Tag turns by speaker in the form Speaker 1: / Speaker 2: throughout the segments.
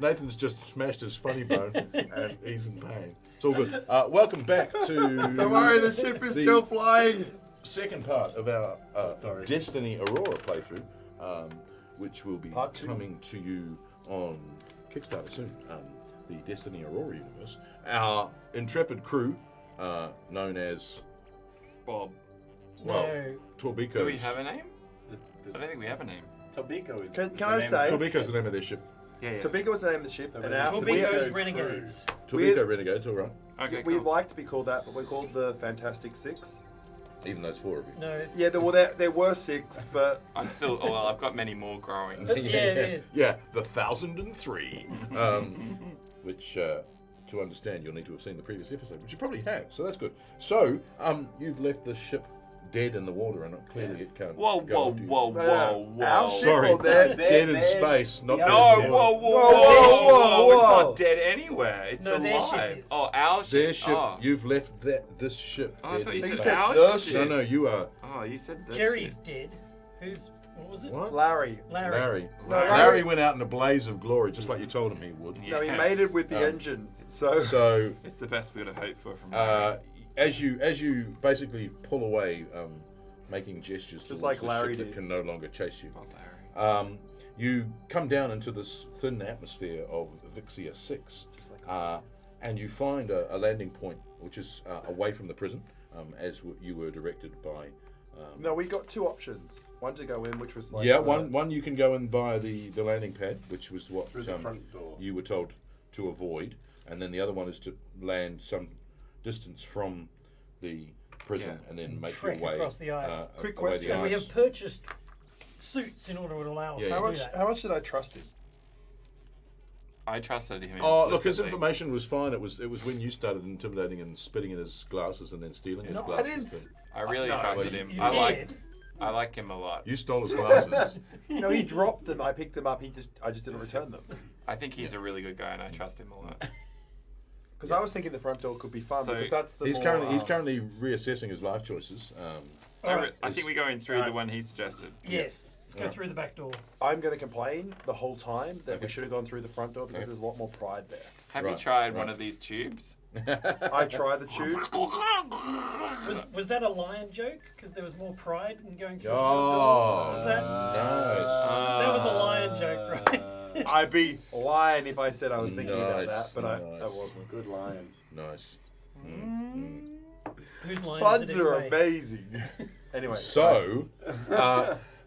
Speaker 1: Nathan's just smashed his funny bone and he's in pain. It's all good. Welcome back to...
Speaker 2: Don't worry, the ship is still flying.
Speaker 1: Second part of our Destiny Aurora playthrough, which will be coming to you on Kickstarter soon. The Destiny Aurora universe. Our intrepid crew, known as...
Speaker 3: Bob.
Speaker 1: Well,
Speaker 4: No.
Speaker 1: Torbico.
Speaker 3: Do we have a name? I don't think we have a name.
Speaker 5: Tobico is.
Speaker 2: Can I say?
Speaker 1: Torbico's the name of their ship.
Speaker 3: Yeah, yeah.
Speaker 2: Tobico was the name of the ship, and our
Speaker 4: Torbico's Renegades.
Speaker 1: Torbico Renegades, all right.
Speaker 3: Okay,
Speaker 2: We'd
Speaker 3: cool.
Speaker 2: like to be called that, but we're called the Fantastic Six.
Speaker 1: Even those four of you.
Speaker 4: No.
Speaker 2: Yeah, there were six, but
Speaker 3: I'm still. Oh well, I've got many more growing.
Speaker 1: Yeah, the 1003. Which, to understand, you'll need to have seen the previous episode, which you probably have, so that's good. So, you've left the ship dead in the water, and clearly it can't.
Speaker 3: Whoa,
Speaker 1: go
Speaker 3: whoa,
Speaker 1: after you.
Speaker 3: whoa, whoa, whoa!
Speaker 2: Our ship
Speaker 1: Sorry,
Speaker 2: or their
Speaker 1: dead in space, not
Speaker 3: No,
Speaker 1: dead in the
Speaker 3: whoa,
Speaker 1: water.
Speaker 3: whoa, whoa, whoa,
Speaker 2: whoa.
Speaker 3: It's not dead anywhere. It's
Speaker 4: No, their
Speaker 3: alive.
Speaker 4: ship is.
Speaker 3: Oh, our ship.
Speaker 1: Their ship.
Speaker 3: Oh.
Speaker 1: You've left this ship.
Speaker 3: Oh, I
Speaker 1: dead
Speaker 3: thought you
Speaker 1: in
Speaker 3: said
Speaker 1: space.
Speaker 2: the
Speaker 3: our
Speaker 2: ship.
Speaker 3: ship.
Speaker 1: No, you are.
Speaker 3: Oh, you said this.
Speaker 4: Jerry's
Speaker 3: ship.
Speaker 4: dead. What was it?
Speaker 1: What?
Speaker 2: Larry.
Speaker 1: Larry.
Speaker 2: No,
Speaker 1: Larry went out in a blaze of glory, just like you told him he would.
Speaker 2: No, he
Speaker 3: Yes.
Speaker 2: made it with the engines. So
Speaker 1: So,
Speaker 3: It's the best we could have hoped for from Larry.
Speaker 1: as you basically pull away, making gestures towards
Speaker 2: like
Speaker 1: the
Speaker 2: Larry
Speaker 1: ship that
Speaker 2: did.
Speaker 1: can no longer chase you,
Speaker 3: Oh, Larry.
Speaker 1: you come down into this thin atmosphere of Vixia 6, and you find a landing point which is away from the prison, as you were directed by.
Speaker 2: no, we got two options. One to go in, which was like
Speaker 1: One you can go in by the landing pad, which was what
Speaker 5: Through the front door.
Speaker 1: you were told to avoid, and then the other one is to land some distance from the prison and then make
Speaker 4: Trek
Speaker 1: your way
Speaker 4: across the ice.
Speaker 2: Quick
Speaker 1: away
Speaker 2: question.
Speaker 1: the
Speaker 4: And we
Speaker 1: ice.
Speaker 4: have purchased suits in order to allow us
Speaker 1: Yeah,
Speaker 4: to
Speaker 2: How
Speaker 4: do
Speaker 2: much?
Speaker 4: that.
Speaker 2: How much did I trust him?
Speaker 3: I trusted him.
Speaker 1: Oh, look, his
Speaker 3: implicitly.
Speaker 1: information was fine. It was when you started intimidating and spitting in his glasses and then stealing his
Speaker 2: No, I
Speaker 1: glasses.
Speaker 2: didn't.
Speaker 3: I really
Speaker 2: No,
Speaker 3: trusted
Speaker 1: but
Speaker 3: him.
Speaker 4: You
Speaker 3: I
Speaker 4: did.
Speaker 3: like him a lot.
Speaker 1: You stole his glasses.
Speaker 2: No, he dropped them. I picked them up. I just didn't return them.
Speaker 3: I think he's a really good guy, and I trust him a lot.
Speaker 2: Because I was thinking the front door could be fun.
Speaker 3: So,
Speaker 2: because that's the
Speaker 1: he's
Speaker 2: more,
Speaker 1: currently reassessing his life choices.
Speaker 3: I think we're going through the one he suggested.
Speaker 4: Yes. Let's go through the back door.
Speaker 2: I'm going to complain the whole time that we should have gone through the front door because there's a lot more pride there.
Speaker 3: Have you
Speaker 1: Right,
Speaker 3: tried one
Speaker 1: right.
Speaker 3: of these tubes?
Speaker 2: I tried the tube.
Speaker 4: Was that a lion joke? Because there was more pride in going through
Speaker 1: Oh,
Speaker 4: the front door?
Speaker 1: nice.
Speaker 4: That was a lion joke, right?
Speaker 2: I'd be lying if I said I was thinking about
Speaker 1: Nice,
Speaker 2: that, but I
Speaker 1: nice.
Speaker 2: wasn't.
Speaker 5: Good lion.
Speaker 1: Nice.
Speaker 4: Whose line
Speaker 2: Buds
Speaker 4: is it
Speaker 2: are
Speaker 4: anyway?
Speaker 2: amazing. Anyway.
Speaker 1: So,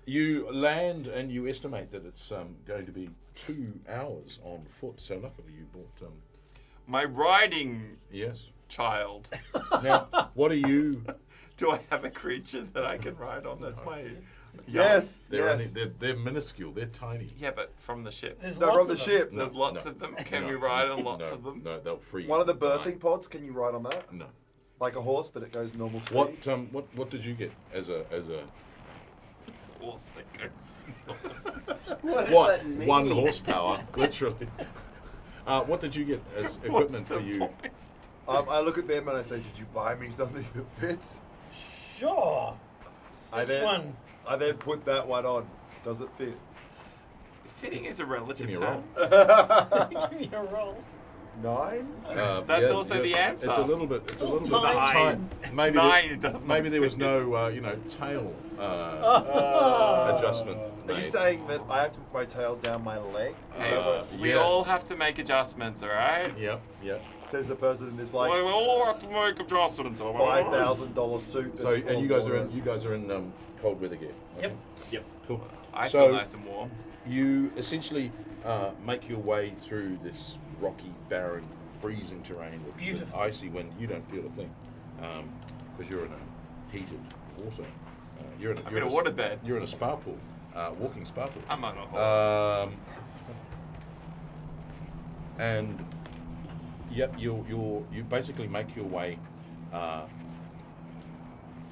Speaker 1: you land and you estimate that it's going to be 2 hours on foot. So luckily you bought.
Speaker 3: My riding
Speaker 1: Yes.
Speaker 3: child.
Speaker 1: Now, what are you?
Speaker 3: Do I have a creature that I can ride on? That's my.
Speaker 2: Yes.
Speaker 1: They're
Speaker 2: yes.
Speaker 1: only, they're minuscule. They're tiny.
Speaker 3: Yeah, but from the ship.
Speaker 4: There's
Speaker 2: No,
Speaker 4: lots
Speaker 2: from the
Speaker 4: of them.
Speaker 2: ship.
Speaker 3: There's lots of them. Can we ride on lots of them?
Speaker 1: No, they'll free.
Speaker 2: One of the birthing pods, can you ride on that?
Speaker 1: No.
Speaker 2: Like a horse, but it goes normal speed.
Speaker 1: What did you get as a
Speaker 3: Horse that goes.
Speaker 5: What?
Speaker 1: what 1 horsepower literally? What did you get as equipment
Speaker 3: What's the
Speaker 1: for you?
Speaker 3: point?
Speaker 2: I look at them and I say, "Did you buy me something that fits?"
Speaker 4: Sure.
Speaker 2: I
Speaker 4: This one.
Speaker 2: I then put that one on. Does it fit?
Speaker 3: Fitting is a relative
Speaker 1: Give me a
Speaker 3: term.
Speaker 1: roll.
Speaker 4: Give me a roll.
Speaker 2: 9?
Speaker 3: That's also the answer.
Speaker 1: It's a little bit. It's a little bit
Speaker 4: Nine.
Speaker 1: tight. Maybe
Speaker 3: Nine, it does not
Speaker 1: maybe there was
Speaker 3: fit.
Speaker 1: no tail adjustment.
Speaker 2: Are you
Speaker 1: made.
Speaker 2: saying that I have to put my tail down my leg?
Speaker 3: Hey, we
Speaker 1: yeah.
Speaker 3: all have to make adjustments, all right?
Speaker 1: Yep. Yep.
Speaker 2: Says the person in this
Speaker 3: We
Speaker 2: like
Speaker 3: all have to make adjustments.
Speaker 2: $5,000 suit.
Speaker 1: So
Speaker 2: that's
Speaker 1: and you guys
Speaker 2: full
Speaker 1: are
Speaker 2: of-
Speaker 1: in cold weather gear.
Speaker 4: Yep.
Speaker 5: Yep.
Speaker 1: Cool.
Speaker 3: I
Speaker 1: So-
Speaker 3: feel nice and warm.
Speaker 1: You essentially make your way through this rocky, barren, freezing terrain with
Speaker 4: Beautiful.
Speaker 1: icy wind. You don't feel a thing because you're in a heated water. You're in
Speaker 3: I'm in a waterbed.
Speaker 1: You're in a spa pool, walking spa pool.
Speaker 3: I'm on a horse.
Speaker 1: And yep, you basically make your way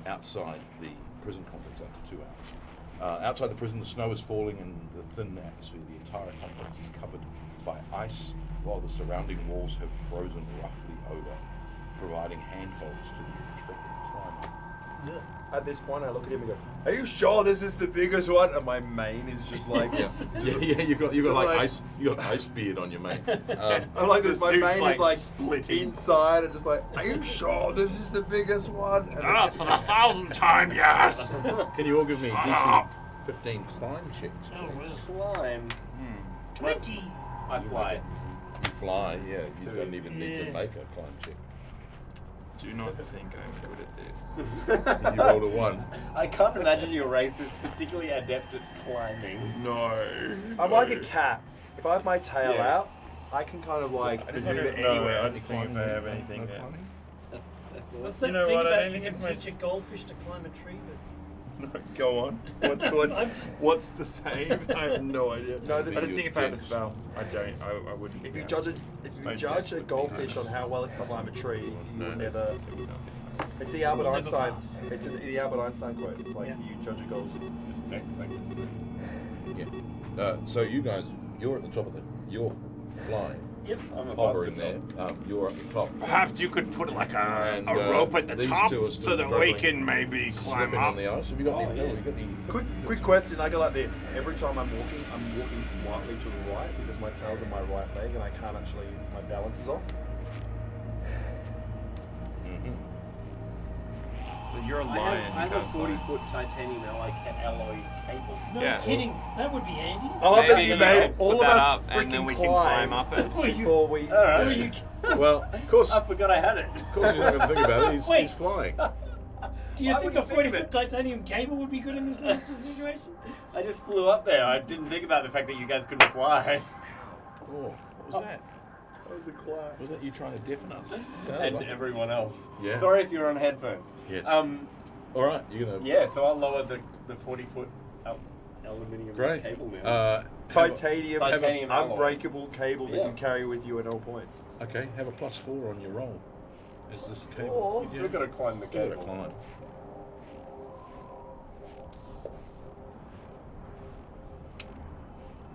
Speaker 1: outside the prison complex after 2 hours. Outside the prison, the snow is falling in the thin atmosphere. The entire complex is covered by ice, while the surrounding walls have frozen roughly over, providing handholds to the intrepid climber.
Speaker 2: at this point, I look at him and go, "Are you sure this is the biggest one?" And my mane is just like,
Speaker 1: yeah. You got like ice beard on your mane.
Speaker 2: I like this. My
Speaker 3: suit's,
Speaker 2: mane
Speaker 3: like,
Speaker 2: is like
Speaker 3: splitting.
Speaker 2: inside and just like, "Are you sure this is the biggest one?" And
Speaker 3: Ah,
Speaker 2: it's
Speaker 3: for the 1,000th time, yes.
Speaker 1: Can you all give me a DC 15 climb checks?
Speaker 4: Oh, well.
Speaker 5: Climb.
Speaker 4: 20.
Speaker 5: I fly.
Speaker 1: You fly, yeah. You don't even need to
Speaker 4: Yeah.
Speaker 1: make a climb check.
Speaker 3: Do not think I'm good at this.
Speaker 1: You rolled a 1.
Speaker 5: I can't imagine your race is particularly adept at climbing.
Speaker 3: No.
Speaker 2: I'm like a cat. If I have my tail
Speaker 5: Yeah.
Speaker 2: out, I can kind of like
Speaker 3: I just
Speaker 2: maneuver
Speaker 3: wanted to know,
Speaker 2: anywhere.
Speaker 3: I just think if I have anything
Speaker 1: No
Speaker 3: there.
Speaker 1: climbing?
Speaker 4: What's that
Speaker 3: You know
Speaker 4: thing
Speaker 3: what, I
Speaker 4: about
Speaker 3: don't
Speaker 4: you
Speaker 3: think
Speaker 4: can
Speaker 3: it's my
Speaker 4: teach a goldfish to climb a tree?
Speaker 3: Go on. What's the saying? I have no idea.
Speaker 2: No, this
Speaker 3: I just
Speaker 2: is
Speaker 3: think if I have a
Speaker 1: guess.
Speaker 3: spell, I don't. I wouldn't.
Speaker 2: If you
Speaker 3: know.
Speaker 2: judge a
Speaker 3: I
Speaker 2: judge a
Speaker 3: definitely
Speaker 2: goldfish
Speaker 3: know.
Speaker 2: on how well it can climb a tree, you will
Speaker 3: Yes.
Speaker 2: never.
Speaker 3: It would not.
Speaker 2: It's the Albert
Speaker 4: Never
Speaker 2: Einstein.
Speaker 4: pass.
Speaker 2: It's the Albert Einstein quote. It's like
Speaker 4: Yeah.
Speaker 2: you judge a goldfish.
Speaker 3: Just text like this thing.
Speaker 1: Yeah. So you guys, you're at the top of you're flying,
Speaker 4: Yep.
Speaker 5: I'm above
Speaker 1: hovering
Speaker 5: the
Speaker 1: there.
Speaker 5: top.
Speaker 1: You're at the top.
Speaker 3: Perhaps you could put like
Speaker 1: And,
Speaker 3: a rope at the
Speaker 1: these
Speaker 3: top
Speaker 1: two are still
Speaker 3: so that we
Speaker 1: struggling,
Speaker 3: can maybe climb
Speaker 1: Slipping
Speaker 3: up.
Speaker 1: on the ice. Have you got
Speaker 5: Oh,
Speaker 1: the?
Speaker 5: yeah.
Speaker 1: You got the.
Speaker 2: Quick question. I go like this. Every time I'm walking slightly to the right because my tail's on my right leg and I can't actually. My balance is off.
Speaker 1: Mhm.
Speaker 3: So you're a
Speaker 5: I
Speaker 3: lion.
Speaker 5: have, I
Speaker 3: you
Speaker 5: have a
Speaker 3: can't
Speaker 5: 40-foot titanium alloy cable.
Speaker 4: No
Speaker 3: Yeah.
Speaker 4: kidding. That would be handy.
Speaker 2: I love that
Speaker 3: Maybe
Speaker 2: you
Speaker 3: you
Speaker 2: made
Speaker 3: know,
Speaker 2: all
Speaker 3: put
Speaker 2: of
Speaker 3: that
Speaker 2: us
Speaker 3: up and then
Speaker 2: freaking
Speaker 3: we can climb up it.
Speaker 4: Well, you-
Speaker 2: before we.
Speaker 5: All right.
Speaker 4: Well, you,
Speaker 1: Well, of course,
Speaker 5: I forgot I had it.
Speaker 1: of course, he's not going to think about it. He's,
Speaker 4: Wait.
Speaker 1: he's flying.
Speaker 4: do you
Speaker 5: Why
Speaker 4: think
Speaker 5: would
Speaker 4: a
Speaker 5: you think of
Speaker 4: 40-foot
Speaker 5: it?
Speaker 4: titanium cable would be good in this situation?
Speaker 5: I just flew up there. I didn't think about the fact that you guys couldn't fly.
Speaker 1: Oh, what was that?
Speaker 2: That was a clap.
Speaker 1: Was that you trying to deafen us?
Speaker 5: And everyone else.
Speaker 1: Yeah.
Speaker 5: Sorry if you're on headphones.
Speaker 1: Yes.
Speaker 5: Um.
Speaker 1: All right, you're gonna.
Speaker 5: Yeah. So I'll lower the 40-foot aluminium
Speaker 1: Great.
Speaker 5: cable now.
Speaker 2: Titanium,
Speaker 5: Titanium
Speaker 2: have an
Speaker 5: alloy.
Speaker 2: unbreakable cable that
Speaker 5: Yeah.
Speaker 2: you carry with you at all points.
Speaker 1: Okay, have a +4 on your roll. Is this
Speaker 5: Oh,
Speaker 1: cable?
Speaker 5: still got to climb the
Speaker 1: Still
Speaker 5: cable.
Speaker 1: gotta climb.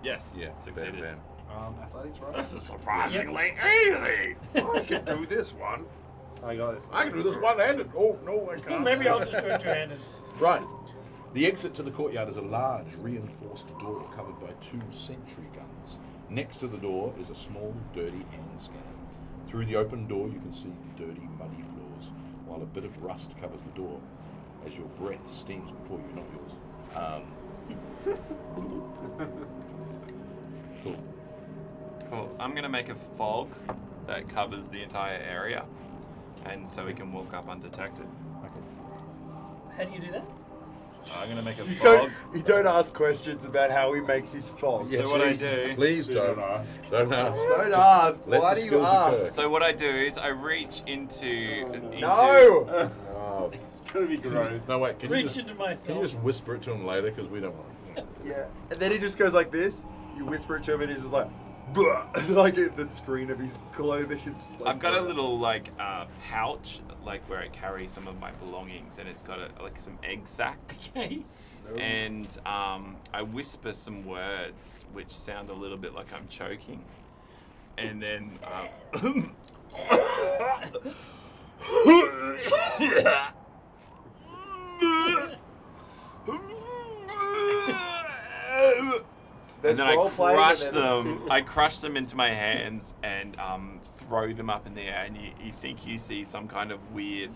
Speaker 3: Yes.
Speaker 1: Yeah,
Speaker 3: Succeeded.
Speaker 1: bam,
Speaker 2: Athletics, right?
Speaker 3: This is surprisingly easy.
Speaker 2: I can do this one. I got this.
Speaker 1: I can do this one-handed. Oh no, I can't.
Speaker 4: Maybe I'll just do it two-handed.
Speaker 1: Right. The exit to the courtyard is a large, reinforced door covered by 2 sentry guns. Next to the door is a small, dirty hand scanner. Through the open door, you can see the dirty, muddy floors, while a bit of rust covers the door as your breath steams before you, not yours. Cool.
Speaker 3: Cool. I'm gonna make a fog that covers the entire area, and so we can walk up undetected.
Speaker 1: Okay.
Speaker 4: How do you do that?
Speaker 3: I'm gonna make a
Speaker 2: You
Speaker 3: fog.
Speaker 2: don't ask questions about how he makes his fog.
Speaker 3: So what I do-
Speaker 1: Please don't.
Speaker 5: ask.
Speaker 1: Don't ask.
Speaker 2: Don't
Speaker 1: Just
Speaker 2: ask.
Speaker 1: let
Speaker 2: Why
Speaker 1: the
Speaker 2: do you
Speaker 1: skills
Speaker 2: ask?
Speaker 1: occur.
Speaker 3: So what I do is I reach into
Speaker 2: No!
Speaker 1: Oh.
Speaker 5: It's gonna be gross.
Speaker 1: No, wait. Can you,
Speaker 4: Reach
Speaker 1: just,
Speaker 4: into
Speaker 1: can you
Speaker 4: myself.
Speaker 1: just whisper it to him later? Because we don't want to.
Speaker 2: Yeah. And then he just goes like this. You whisper it to him and he's just like, "Blah," like at the screen of his clothing is just like.
Speaker 3: I've got a little like pouch, like where I carry some of my belongings, and it's got like some egg sacs.
Speaker 4: Okay.
Speaker 3: And I whisper some words which sound a little bit like I'm choking, and then and then I
Speaker 2: role-playing
Speaker 3: crush
Speaker 2: and then-
Speaker 3: them. I crush them into my hands and throw them up in the air, and you think you see some kind of weird,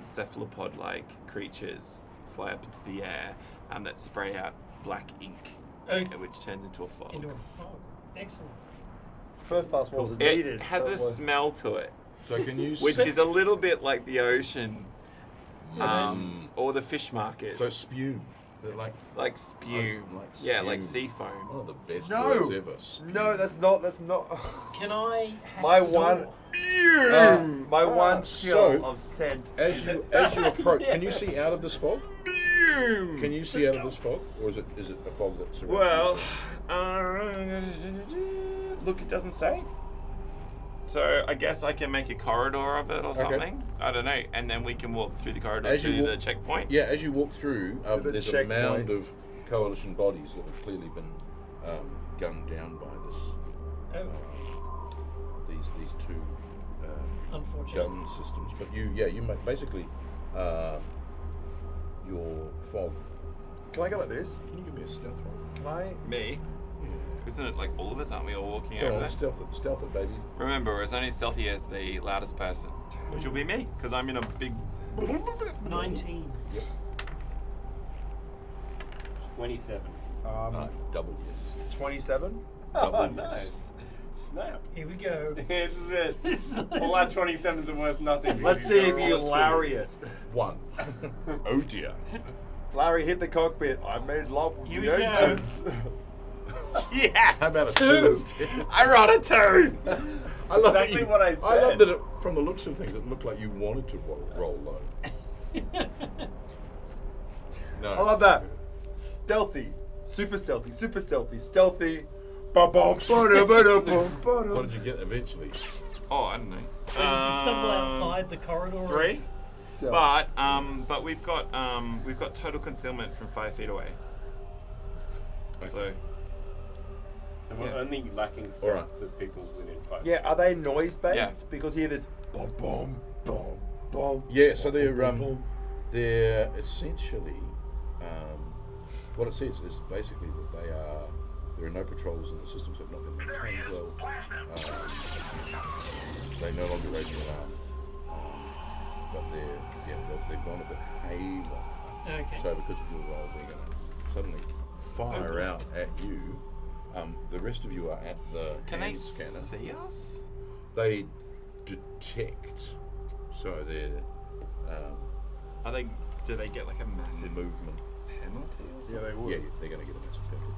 Speaker 3: cephalopod-like creatures fly up into the air that spray out black ink, which turns into a fog.
Speaker 4: Into a fog. Excellent.
Speaker 2: First pass wasn't
Speaker 3: It
Speaker 2: needed.
Speaker 3: has
Speaker 2: so
Speaker 3: a
Speaker 2: it was-
Speaker 3: smell to it,
Speaker 1: So can you?
Speaker 3: which is a little bit like the ocean, or the fish market.
Speaker 1: So spume. They're
Speaker 3: like spume.
Speaker 1: Like
Speaker 3: Yeah, like
Speaker 1: spume.
Speaker 3: sea foam.
Speaker 1: One of the best
Speaker 2: No.
Speaker 1: words ever. Spume.
Speaker 2: No, that's not. That's not.
Speaker 4: Can I have
Speaker 2: My
Speaker 4: saw?
Speaker 2: one. My one skill
Speaker 1: So-
Speaker 2: of scent.
Speaker 1: As you approach, can you see out of this fog? Can you see out of this fog, or is it a fog that surrounds
Speaker 3: Well,
Speaker 1: you?
Speaker 3: look, it doesn't say. So I guess I can make a corridor of it or something. I don't know, and then we can walk through the corridor
Speaker 1: As
Speaker 3: to
Speaker 1: you
Speaker 3: the
Speaker 1: walk-
Speaker 3: checkpoint.
Speaker 1: Yeah, as you walk through,
Speaker 2: the
Speaker 1: there's a
Speaker 2: checkpoint.
Speaker 1: mound of coalition bodies that have clearly been gunned down by this.
Speaker 4: Oh,
Speaker 1: These two
Speaker 4: unfortunate.
Speaker 1: gun systems. But you basically your fog.
Speaker 2: Can I go like this?
Speaker 1: Can you give me a stealth roll?
Speaker 2: Can I?
Speaker 3: Me?
Speaker 1: Yeah.
Speaker 3: Isn't it like all of us? Aren't we all walking
Speaker 1: Go
Speaker 3: over
Speaker 1: on,
Speaker 3: there?
Speaker 1: stealth it, baby.
Speaker 3: Remember, we're as only stealthy as the loudest person, which will be me, because I'm in a big.
Speaker 4: 19.
Speaker 1: Yep.
Speaker 5: 27.
Speaker 1: Double yes.
Speaker 2: 27.
Speaker 5: Oh,
Speaker 1: Double
Speaker 5: nice.
Speaker 1: yes.
Speaker 5: Snap.
Speaker 4: Here we go.
Speaker 5: All our 27s are worth nothing.
Speaker 2: Let's see if you Larry it.
Speaker 1: 1. Oh dear.
Speaker 2: Larry hit the cockpit. I made love with
Speaker 4: Here
Speaker 2: the
Speaker 4: we go.
Speaker 2: engines.
Speaker 3: Yes!
Speaker 1: How about a
Speaker 4: 2?
Speaker 1: 2?
Speaker 3: I rolled a 2!
Speaker 1: I love
Speaker 5: Exactly
Speaker 1: that you,
Speaker 5: what I
Speaker 1: I love
Speaker 5: said.
Speaker 1: that it, from the looks of things, it looked like you wanted to roll low. No.
Speaker 2: I love that. Stealthy. Super stealthy. Super stealthy. Stealthy. Ba-bum, ba-da-ba-da-bum, ba-da.
Speaker 1: What did you get eventually?
Speaker 3: Oh, I don't know.
Speaker 4: So does he stumble outside the corridor?
Speaker 3: 3.
Speaker 2: Stealth.
Speaker 3: But we've got total concealment from 5 feet away. So
Speaker 5: So we're
Speaker 1: Yeah.
Speaker 5: only lacking
Speaker 1: All
Speaker 5: stealth
Speaker 1: right.
Speaker 5: to people within 5.
Speaker 2: Yeah, are they noise based?
Speaker 3: Yeah.
Speaker 2: Because you hear this bum bum bum bum.
Speaker 1: Yeah, so they're
Speaker 2: bum, bum.
Speaker 1: they're essentially what it says is basically that there are no patrols in the systems have not been maintained well. They no longer raise an alarm, but they've gone a bit haywire.
Speaker 4: Okay.
Speaker 1: So because of your role, they're going to suddenly fire out at you. The rest of you are at the
Speaker 3: can they
Speaker 1: hand scanner.
Speaker 3: see us?
Speaker 1: They detect. So they're
Speaker 3: Are they? Do they get like a massive
Speaker 1: movement.
Speaker 3: penalty or
Speaker 2: Yeah,
Speaker 3: something?
Speaker 2: they would.
Speaker 1: Yeah, they're going to get a massive penalty.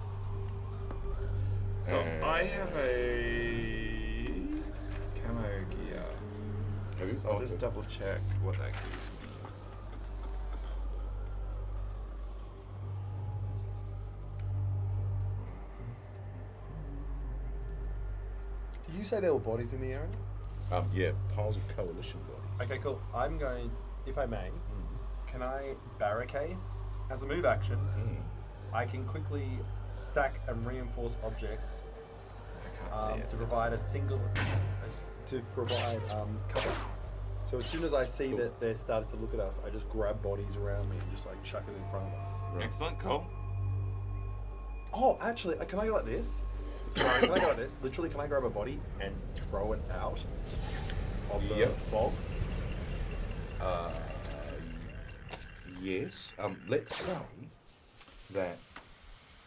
Speaker 3: So I have a camo gear.
Speaker 1: Have you?
Speaker 3: I'll
Speaker 1: Oh,
Speaker 3: just
Speaker 1: okay.
Speaker 3: double check what that gives me.
Speaker 2: Did you say there were bodies in the area?
Speaker 1: Yeah, piles of coalition bodies.
Speaker 2: Okay, cool. I'm going, if I may, can I barricade? As a move action, I can quickly stack and reinforce objects
Speaker 3: I can't see it.
Speaker 2: to provide a single, cover. So as soon as I see
Speaker 1: Cool.
Speaker 2: that they're starting to look at us, I just grab bodies around me and just like chuck it in front of us.
Speaker 1: Right.
Speaker 3: Excellent, cool.
Speaker 2: Oh, actually, can I go like this? Sorry, can I go like this? Literally, can I grab a body and throw it out of the
Speaker 1: Yep.
Speaker 2: fog?
Speaker 1: Yes. Let's say that.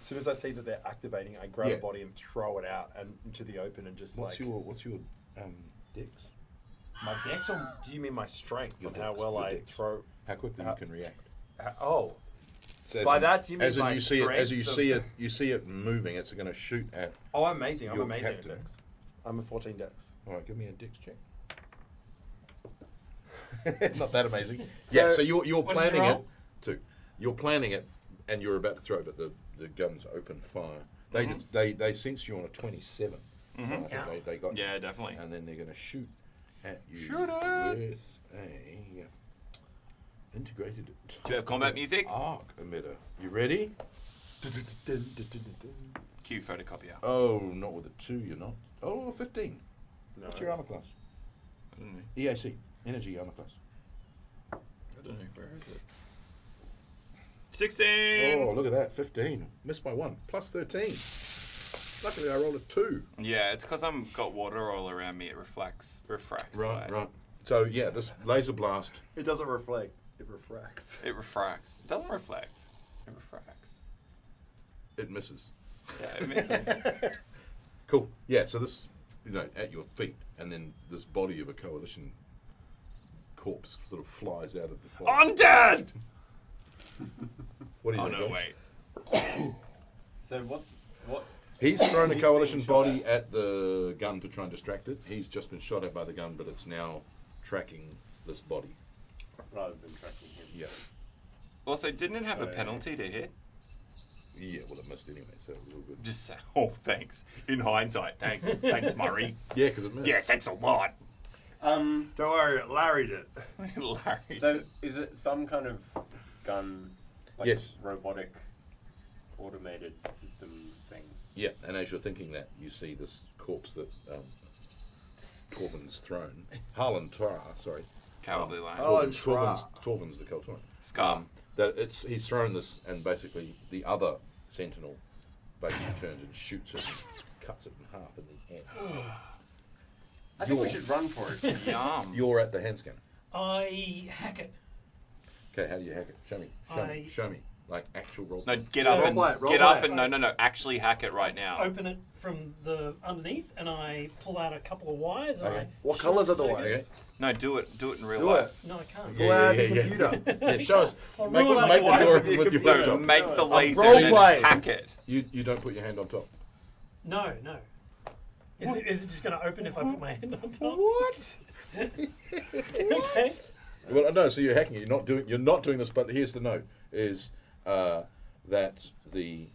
Speaker 2: As soon as I see that they're activating, I grab
Speaker 1: Yeah.
Speaker 2: a body and throw it out and into the open and just
Speaker 1: What's
Speaker 2: like
Speaker 1: your dex?
Speaker 2: my dex. Or do you mean my strength
Speaker 1: Your
Speaker 2: and how
Speaker 1: dex,
Speaker 2: well
Speaker 1: your
Speaker 2: I
Speaker 1: dex.
Speaker 2: throw?
Speaker 1: How quickly
Speaker 2: How-
Speaker 1: you can react?
Speaker 2: Oh,
Speaker 1: So
Speaker 2: by
Speaker 1: in-
Speaker 2: that, do you mean
Speaker 1: as in
Speaker 2: my
Speaker 1: you see it, as you
Speaker 2: strength
Speaker 1: see
Speaker 2: of-
Speaker 1: it, you see it moving. It's going to shoot at.
Speaker 2: oh, I'm amazing. I'm
Speaker 1: Your
Speaker 2: amazing
Speaker 1: captain.
Speaker 2: at dex. I'm a 14 dex.
Speaker 1: All right, give me a dex check. Not that amazing. Yeah. So you're
Speaker 4: What did you
Speaker 1: planning it.
Speaker 4: roll?
Speaker 1: You're planning it, and you're about to throw, but the guns open fire. They just they sense you on a 27. I think they got you.
Speaker 3: Yeah, definitely.
Speaker 1: And then they're going to shoot at you
Speaker 3: Shoot it!
Speaker 1: with a integrated
Speaker 3: Do you have combat music?
Speaker 1: arc emitter. You ready?
Speaker 3: Cue photocopier.
Speaker 1: Oh, not with a 2, you're not. Oh, 15.
Speaker 2: No.
Speaker 1: What's your armor class?
Speaker 3: I don't know.
Speaker 1: EAC, energy armor class.
Speaker 3: I don't know. Where is it? 16!
Speaker 1: Oh, look at that, 15. Missed by 1. Plus 13. Luckily, I rolled a 2.
Speaker 3: Yeah, it's because I'm got water all around me. It refracts.
Speaker 1: Right,
Speaker 3: like,
Speaker 1: right. So, yeah, this laser blast.
Speaker 2: It doesn't reflect. It refracts.
Speaker 3: It refracts. It doesn't reflect. It refracts.
Speaker 1: It misses.
Speaker 3: Yeah, it misses.
Speaker 1: Cool. Yeah, so this, at your feet, and then this body of a coalition corpse sort of flies out of the fire.
Speaker 3: I'm dead!
Speaker 1: What do you
Speaker 3: Oh,
Speaker 1: think?
Speaker 3: no,
Speaker 1: Glenn?
Speaker 3: wait.
Speaker 5: So what?
Speaker 1: He's thrown a
Speaker 5: He's
Speaker 1: coalition
Speaker 5: being shot
Speaker 1: body at the gun to try and distract it. He's just been shot at by the gun, but it's now tracking this body.
Speaker 5: Rather than tracking him.
Speaker 1: Yeah.
Speaker 3: Also, didn't it have a penalty to hit?
Speaker 1: Yeah, well, it missed anyway, so it was all good.
Speaker 3: Just say, oh, thanks. In hindsight, thanks. Thanks, Murray.
Speaker 1: Yeah, because it missed.
Speaker 3: Yeah, thanks a lot.
Speaker 2: Don't worry, Larry did.
Speaker 3: Larry.
Speaker 5: So is it some kind of gun? Like
Speaker 1: Yes.
Speaker 5: Robotic, automated system thing.
Speaker 1: Yeah, and as you're thinking that, you see this corpse that Torben's thrown. Harlan Tar, sorry.
Speaker 3: Cowardly Lion.
Speaker 1: Torvin's the Kalturan.
Speaker 3: Scar.
Speaker 1: He's thrown this, and basically the other sentinel basically turns and shoots it and cuts it in half in the air.
Speaker 5: I think we should run for it.
Speaker 3: Yum.
Speaker 1: You're at the hand scanner.
Speaker 4: I hack it.
Speaker 1: Okay, how do you hack it? Show me. Like actual roll.
Speaker 3: No, get up and no. Actually hack it right now.
Speaker 4: Open it from the underneath, and I pull out a couple of wires. And
Speaker 1: Okay.
Speaker 4: I
Speaker 2: What colours are the
Speaker 4: circuits.
Speaker 2: wires?
Speaker 3: No, do it in real
Speaker 2: Do
Speaker 3: life.
Speaker 4: No, I can't.
Speaker 2: Go out the computer.
Speaker 1: Yeah, show us.
Speaker 4: I'll
Speaker 1: Make
Speaker 4: roll out
Speaker 1: the
Speaker 4: the
Speaker 1: door
Speaker 4: wires.
Speaker 1: open with your
Speaker 3: No,
Speaker 1: laptop.
Speaker 3: make the laser
Speaker 2: role
Speaker 3: and then
Speaker 2: playing.
Speaker 3: hack it.
Speaker 1: You don't put your hand on top.
Speaker 4: No. Is it just going to open if I put my hand on top?
Speaker 1: What?
Speaker 4: Okay.
Speaker 1: Well, no. So you're hacking it. You're not doing this. But here's the note: is that the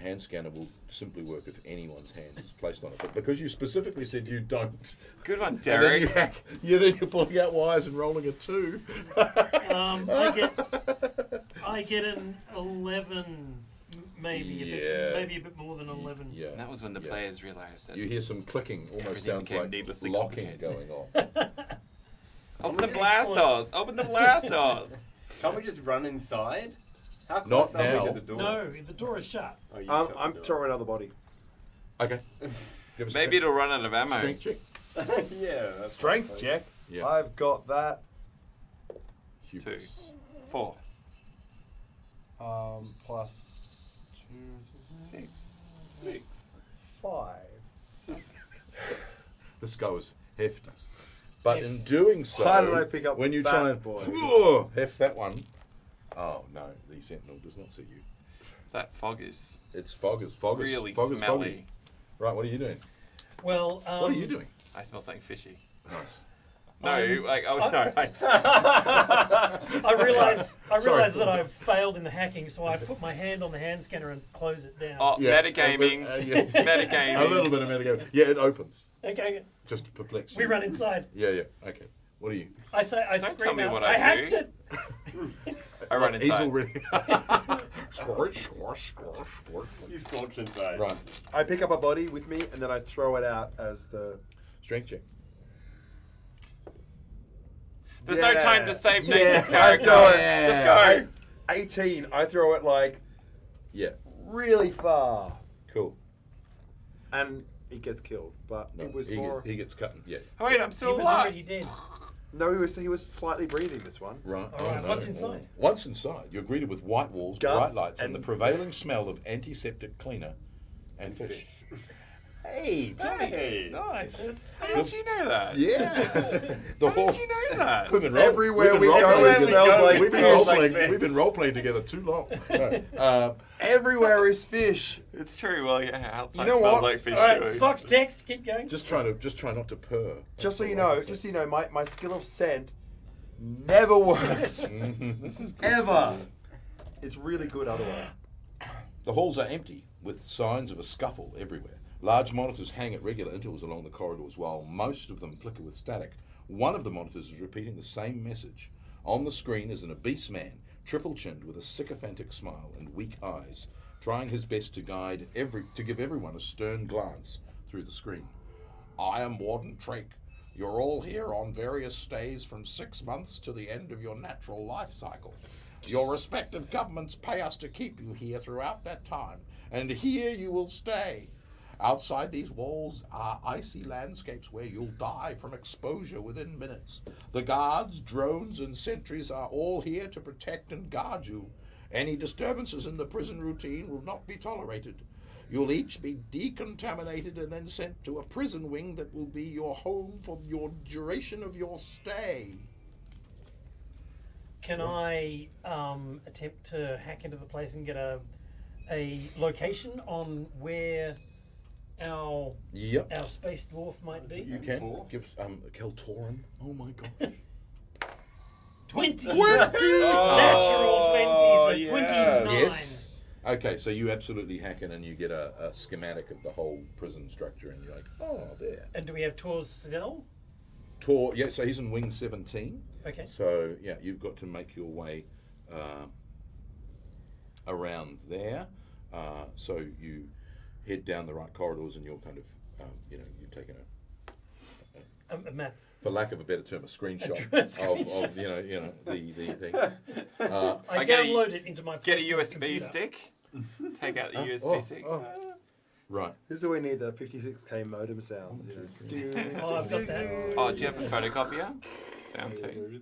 Speaker 1: hand scanner will simply work if anyone's hand is placed on it. But because you specifically said you don't,
Speaker 3: Good one,
Speaker 1: and then you
Speaker 3: Derek.
Speaker 1: hack, then you're pulling out wires and rolling a 2.
Speaker 4: I get an 11, maybe a bit more than 11.
Speaker 1: Yeah.
Speaker 3: And that was when the players realised that.
Speaker 1: You hear some clicking, almost
Speaker 3: Everything
Speaker 1: sounds
Speaker 3: became
Speaker 1: like
Speaker 3: needlessly
Speaker 1: locking
Speaker 3: complicated.
Speaker 1: going on.
Speaker 3: Open the blast doors! Open the blast doors!
Speaker 5: Can't we just run inside? How
Speaker 1: Not
Speaker 5: close are we
Speaker 1: now.
Speaker 5: to the door?
Speaker 4: No, the door is shut.
Speaker 5: Oh, you shut
Speaker 2: I'm
Speaker 5: the door.
Speaker 2: throwing another body.
Speaker 1: Okay. Give us a
Speaker 3: Maybe it'll run out of ammo.
Speaker 1: strength check.
Speaker 5: Yeah. That's
Speaker 2: Strength
Speaker 5: fine.
Speaker 2: check.
Speaker 1: Yeah.
Speaker 2: I've got that.
Speaker 3: 2,
Speaker 1: Hubris.
Speaker 3: 4,
Speaker 2: Plus
Speaker 3: 6.
Speaker 2: 5.
Speaker 1: This guy was hefty. But in doing so,
Speaker 2: How did I pick up
Speaker 1: when you
Speaker 2: that
Speaker 1: try and
Speaker 2: boy?
Speaker 1: heft that one, oh no, the sentinel does not see you.
Speaker 3: That fog is
Speaker 1: It's foggers,
Speaker 3: really
Speaker 1: foggy.
Speaker 3: smelly.
Speaker 1: Right, what are you doing?
Speaker 4: Well,
Speaker 1: What are you doing?
Speaker 3: I smell something fishy.
Speaker 1: Nice.
Speaker 3: No,
Speaker 4: I realize
Speaker 1: Sorry.
Speaker 4: that I've failed in the hacking, so I put my hand on the hand scanner and close it down.
Speaker 3: Oh,
Speaker 1: Yeah,
Speaker 3: metagaming.
Speaker 1: yeah.
Speaker 3: Metagaming.
Speaker 1: A little bit of metagaming. Yeah, it opens.
Speaker 4: Okay,
Speaker 1: Just to perplex you.
Speaker 4: we run inside.
Speaker 1: Yeah. Okay. What are you?
Speaker 4: I say, I
Speaker 3: Don't
Speaker 4: scream
Speaker 3: tell me
Speaker 4: out,
Speaker 3: what
Speaker 4: I
Speaker 3: I
Speaker 4: hacked
Speaker 3: do."
Speaker 4: it.
Speaker 3: I run
Speaker 1: He's
Speaker 3: inside.
Speaker 1: already. Score.
Speaker 5: You scorched inside.
Speaker 1: Right.
Speaker 2: I pick up a body with me and then I throw it out as the.
Speaker 1: Strength check.
Speaker 3: There's no time to save
Speaker 2: Yeah,
Speaker 3: Nathan's
Speaker 2: I
Speaker 3: character.
Speaker 2: do it.
Speaker 3: Just go.
Speaker 2: 18. I throw it like
Speaker 1: Yeah.
Speaker 2: really far,
Speaker 1: Cool.
Speaker 2: and it gets killed. But
Speaker 1: No,
Speaker 2: it was
Speaker 1: he,
Speaker 2: more.
Speaker 1: he gets cut. Yeah.
Speaker 3: Oh, wait, I'm
Speaker 4: He
Speaker 3: still
Speaker 4: was
Speaker 3: alive.
Speaker 4: already dead.
Speaker 2: No, he was slightly breathing this one.
Speaker 1: Right.
Speaker 4: All right, what's inside?
Speaker 1: Once inside, you're greeted with white walls,
Speaker 2: Guts
Speaker 1: bright lights, and the
Speaker 2: and-
Speaker 1: prevailing smell of antiseptic cleaner and fish. Hey, Johnny.
Speaker 5: Hey.
Speaker 1: Nice.
Speaker 3: How did you know that?
Speaker 1: Yeah. The
Speaker 3: How did you know that?
Speaker 1: We've been
Speaker 2: Everywhere
Speaker 1: we've been
Speaker 2: we go,
Speaker 1: role-playing
Speaker 2: it
Speaker 1: together.
Speaker 2: smells like
Speaker 1: we've been
Speaker 2: fish.
Speaker 1: role-playing.
Speaker 5: Like
Speaker 1: We've been role-playing together too long. No.
Speaker 2: Everywhere is fish.
Speaker 3: It's true. Well, yeah, outside
Speaker 2: You know
Speaker 3: smells
Speaker 2: what?
Speaker 3: like fish
Speaker 4: All right,
Speaker 3: too.
Speaker 4: box text, keep going.
Speaker 1: Just try not to purr.
Speaker 2: Just so
Speaker 1: That's
Speaker 2: you
Speaker 1: all I
Speaker 2: know,
Speaker 1: can say.
Speaker 2: my skill of scent never works.
Speaker 1: This is good.
Speaker 2: Ever. It's really good otherwise.
Speaker 1: The halls are empty, with signs of a scuffle everywhere. Large monitors hang at regular intervals along the corridors, while most of them flicker with static. One of the monitors is repeating the same message. On the screen is an obese man, triple-chinned with a sycophantic smile and weak eyes, trying his best to give everyone a stern glance through the screen. I am Warden Trake. You're all here on various stays from 6 months to the end of your natural life cycle. Your respective governments pay us to keep you here throughout that time, and here you will stay. Outside these walls are icy landscapes where you'll die from exposure within minutes. The guards, drones, and sentries are all here to protect and guard you. Any disturbances in the prison routine will not be tolerated. You'll each be decontaminated and then sent to a prison wing that will be your home for your duration of your stay.
Speaker 4: Can I attempt to hack into the place and get a location on where our space dwarf might be?
Speaker 1: You can give Keltoran. Oh my gosh.
Speaker 4: 20!
Speaker 3: Oh,
Speaker 4: Natural 20, so 29.
Speaker 1: Yes. Okay, so you absolutely hack in and you get a schematic of the whole prison structure, and you're like, oh, there.
Speaker 4: And do we have Tor's cell?
Speaker 1: Yeah, so he's in wing 17.
Speaker 4: Okay.
Speaker 1: So, yeah, you've got to make your way around there. So you head down the right corridors and you're kind of, you've taken
Speaker 4: A map.
Speaker 1: for lack of a better term, a screenshot of the thing.
Speaker 4: I download it into my
Speaker 3: Get a
Speaker 4: personal
Speaker 3: USB
Speaker 4: computer.
Speaker 3: stick. Take out the USB stick.
Speaker 1: Right.
Speaker 2: This is where we need the 56k modem sounds.
Speaker 4: Oh, I've got that.
Speaker 3: Oh, do you have a photocopier? Sound too.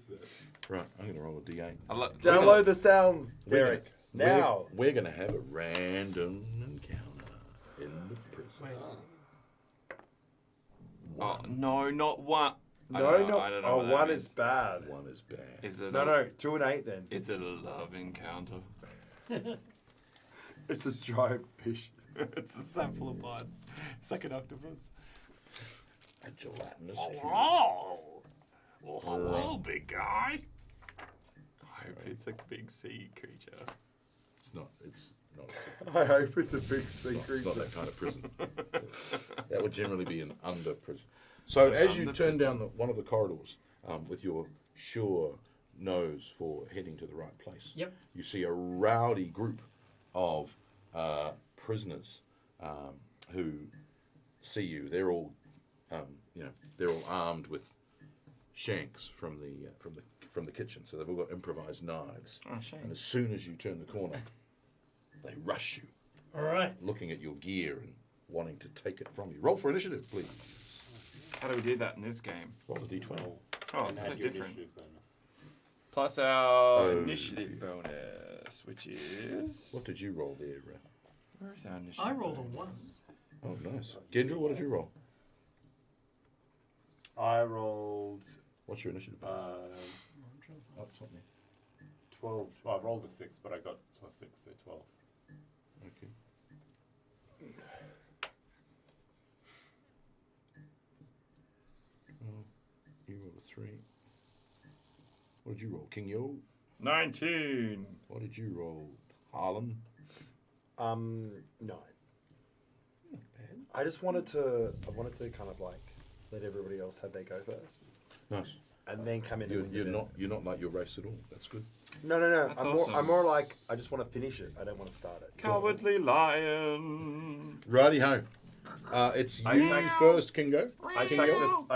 Speaker 1: Right. I'm gonna roll a D8.
Speaker 2: Download the sounds, Derek. Now.
Speaker 1: We're gonna have a random encounter in the prison.
Speaker 3: Oh no, not one. I
Speaker 2: No,
Speaker 3: don't know
Speaker 2: no.
Speaker 3: what that
Speaker 2: One
Speaker 3: means.
Speaker 2: is bad.
Speaker 1: One is bad.
Speaker 3: Is it
Speaker 2: No, 2 and 8 then.
Speaker 3: Is it a love encounter?
Speaker 2: It's a giant fish.
Speaker 3: It's a cephalopod. It's like an octopus.
Speaker 1: A gelatinous cube.
Speaker 3: Oh, hello, big guy. I hope it's a big sea creature.
Speaker 1: It's not.
Speaker 2: I hope it's a big sea
Speaker 1: It's
Speaker 2: creature.
Speaker 1: not that kind of prison. That would generally be an under prison. So as you turn down one of the corridors with your sure nose for heading to the right place, you see a rowdy group of prisoners who see you. They're all, they're all armed with shanks from the kitchen. So they've all got improvised knives.
Speaker 3: Oh, shame.
Speaker 1: And as soon as you turn the corner, they rush you.
Speaker 4: All right.
Speaker 1: Looking at your gear and wanting to take it from you. Roll for initiative, please.
Speaker 3: How do we do that in this game?
Speaker 1: Roll a d20.
Speaker 3: Oh, it's so
Speaker 5: Add your
Speaker 3: different.
Speaker 5: initiative bonus.
Speaker 3: Plus our initiative bonus, which is...
Speaker 1: What did you roll there,
Speaker 3: Where is our initiative
Speaker 4: I rolled a
Speaker 3: bonus?
Speaker 4: 1.
Speaker 1: Oh, nice. Gendril, what did you roll?
Speaker 5: I rolled
Speaker 1: What's your initiative?
Speaker 5: uh,
Speaker 1: Oh, it's not there.
Speaker 5: 12. Well, I rolled a 6, but I got plus 6, so 12.
Speaker 1: Okay. You rolled a 3. What did you roll? King Yo?
Speaker 3: 19.
Speaker 1: What did you roll? Harlan?
Speaker 2: 9. I just wanted to kind of like let everybody else have their go first,
Speaker 1: Nice.
Speaker 2: and then come in.
Speaker 1: You're not like your race at all. That's good.
Speaker 2: No.
Speaker 3: That's
Speaker 2: I'm
Speaker 3: awesome.
Speaker 2: more like I just want to finish it. I don't want to start it.
Speaker 3: Cowardly lion.
Speaker 1: Righty ho. It's
Speaker 2: I
Speaker 1: you
Speaker 2: take-
Speaker 1: first, Kingo.
Speaker 2: I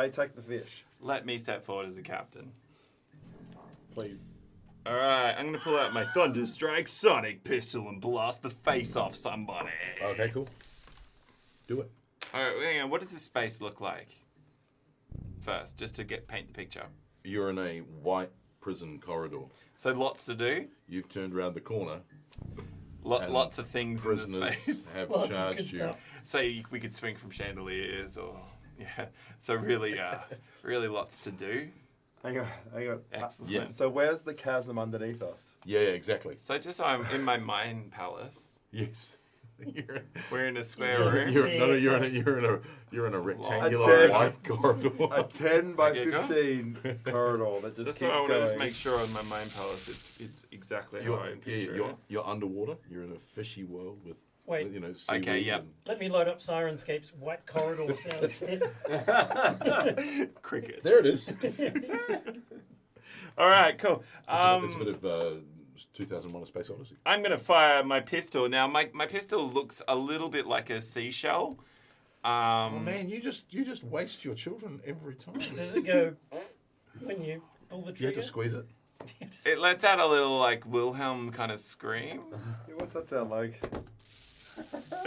Speaker 2: take the fish,
Speaker 3: Let me step forward as the captain.
Speaker 2: please.
Speaker 3: Alright, I'm gonna pull out my Thunder Strike Sonic pistol and blast the face off somebody.
Speaker 1: Okay, cool. Do it.
Speaker 3: Alright, hang on, what does this space look like? First, just to paint the picture.
Speaker 1: You're in a white prison corridor.
Speaker 3: So lots to do.
Speaker 1: You've turned around the corner. And
Speaker 3: Lots of things in the
Speaker 1: Prisoners
Speaker 3: space.
Speaker 1: have
Speaker 4: Lots of
Speaker 1: charged
Speaker 4: good
Speaker 1: you.
Speaker 4: stuff.
Speaker 3: So we could swing from chandeliers or So really lots to do.
Speaker 2: Hang on.
Speaker 3: Excellent.
Speaker 1: Yeah.
Speaker 2: So where's the chasm underneath us?
Speaker 1: Yeah, exactly.
Speaker 3: So just so I'm in my mind palace.
Speaker 1: Yes.
Speaker 3: We're in a square room.
Speaker 1: You're in a rectangular
Speaker 2: A
Speaker 1: white corridor.
Speaker 2: A 10 by
Speaker 3: Okay, go.
Speaker 2: 15 corridor that just
Speaker 3: Just
Speaker 2: keeps
Speaker 3: so I want
Speaker 2: going.
Speaker 3: to just make sure in my mind palace it's exactly how I picture it.
Speaker 1: You're underwater. You're in a fishy world with
Speaker 4: Wait.
Speaker 1: seaweed.
Speaker 3: Okay, yep.
Speaker 1: and-
Speaker 4: Let me load up Sirenscape's white corridor sound set.
Speaker 3: Crickets.
Speaker 1: There it is.
Speaker 3: All right, cool.
Speaker 1: It's a bit of 2001: A Space Odyssey.
Speaker 3: I'm gonna fire my pistol now. My pistol looks a little bit like a seashell.
Speaker 1: Oh man, you just waste your children every time.
Speaker 4: Does it go when you pull the
Speaker 1: You have
Speaker 4: trigger?
Speaker 1: to squeeze it.
Speaker 3: It lets out a little like Wilhelm kind of scream.
Speaker 2: Yeah, what's that sound like?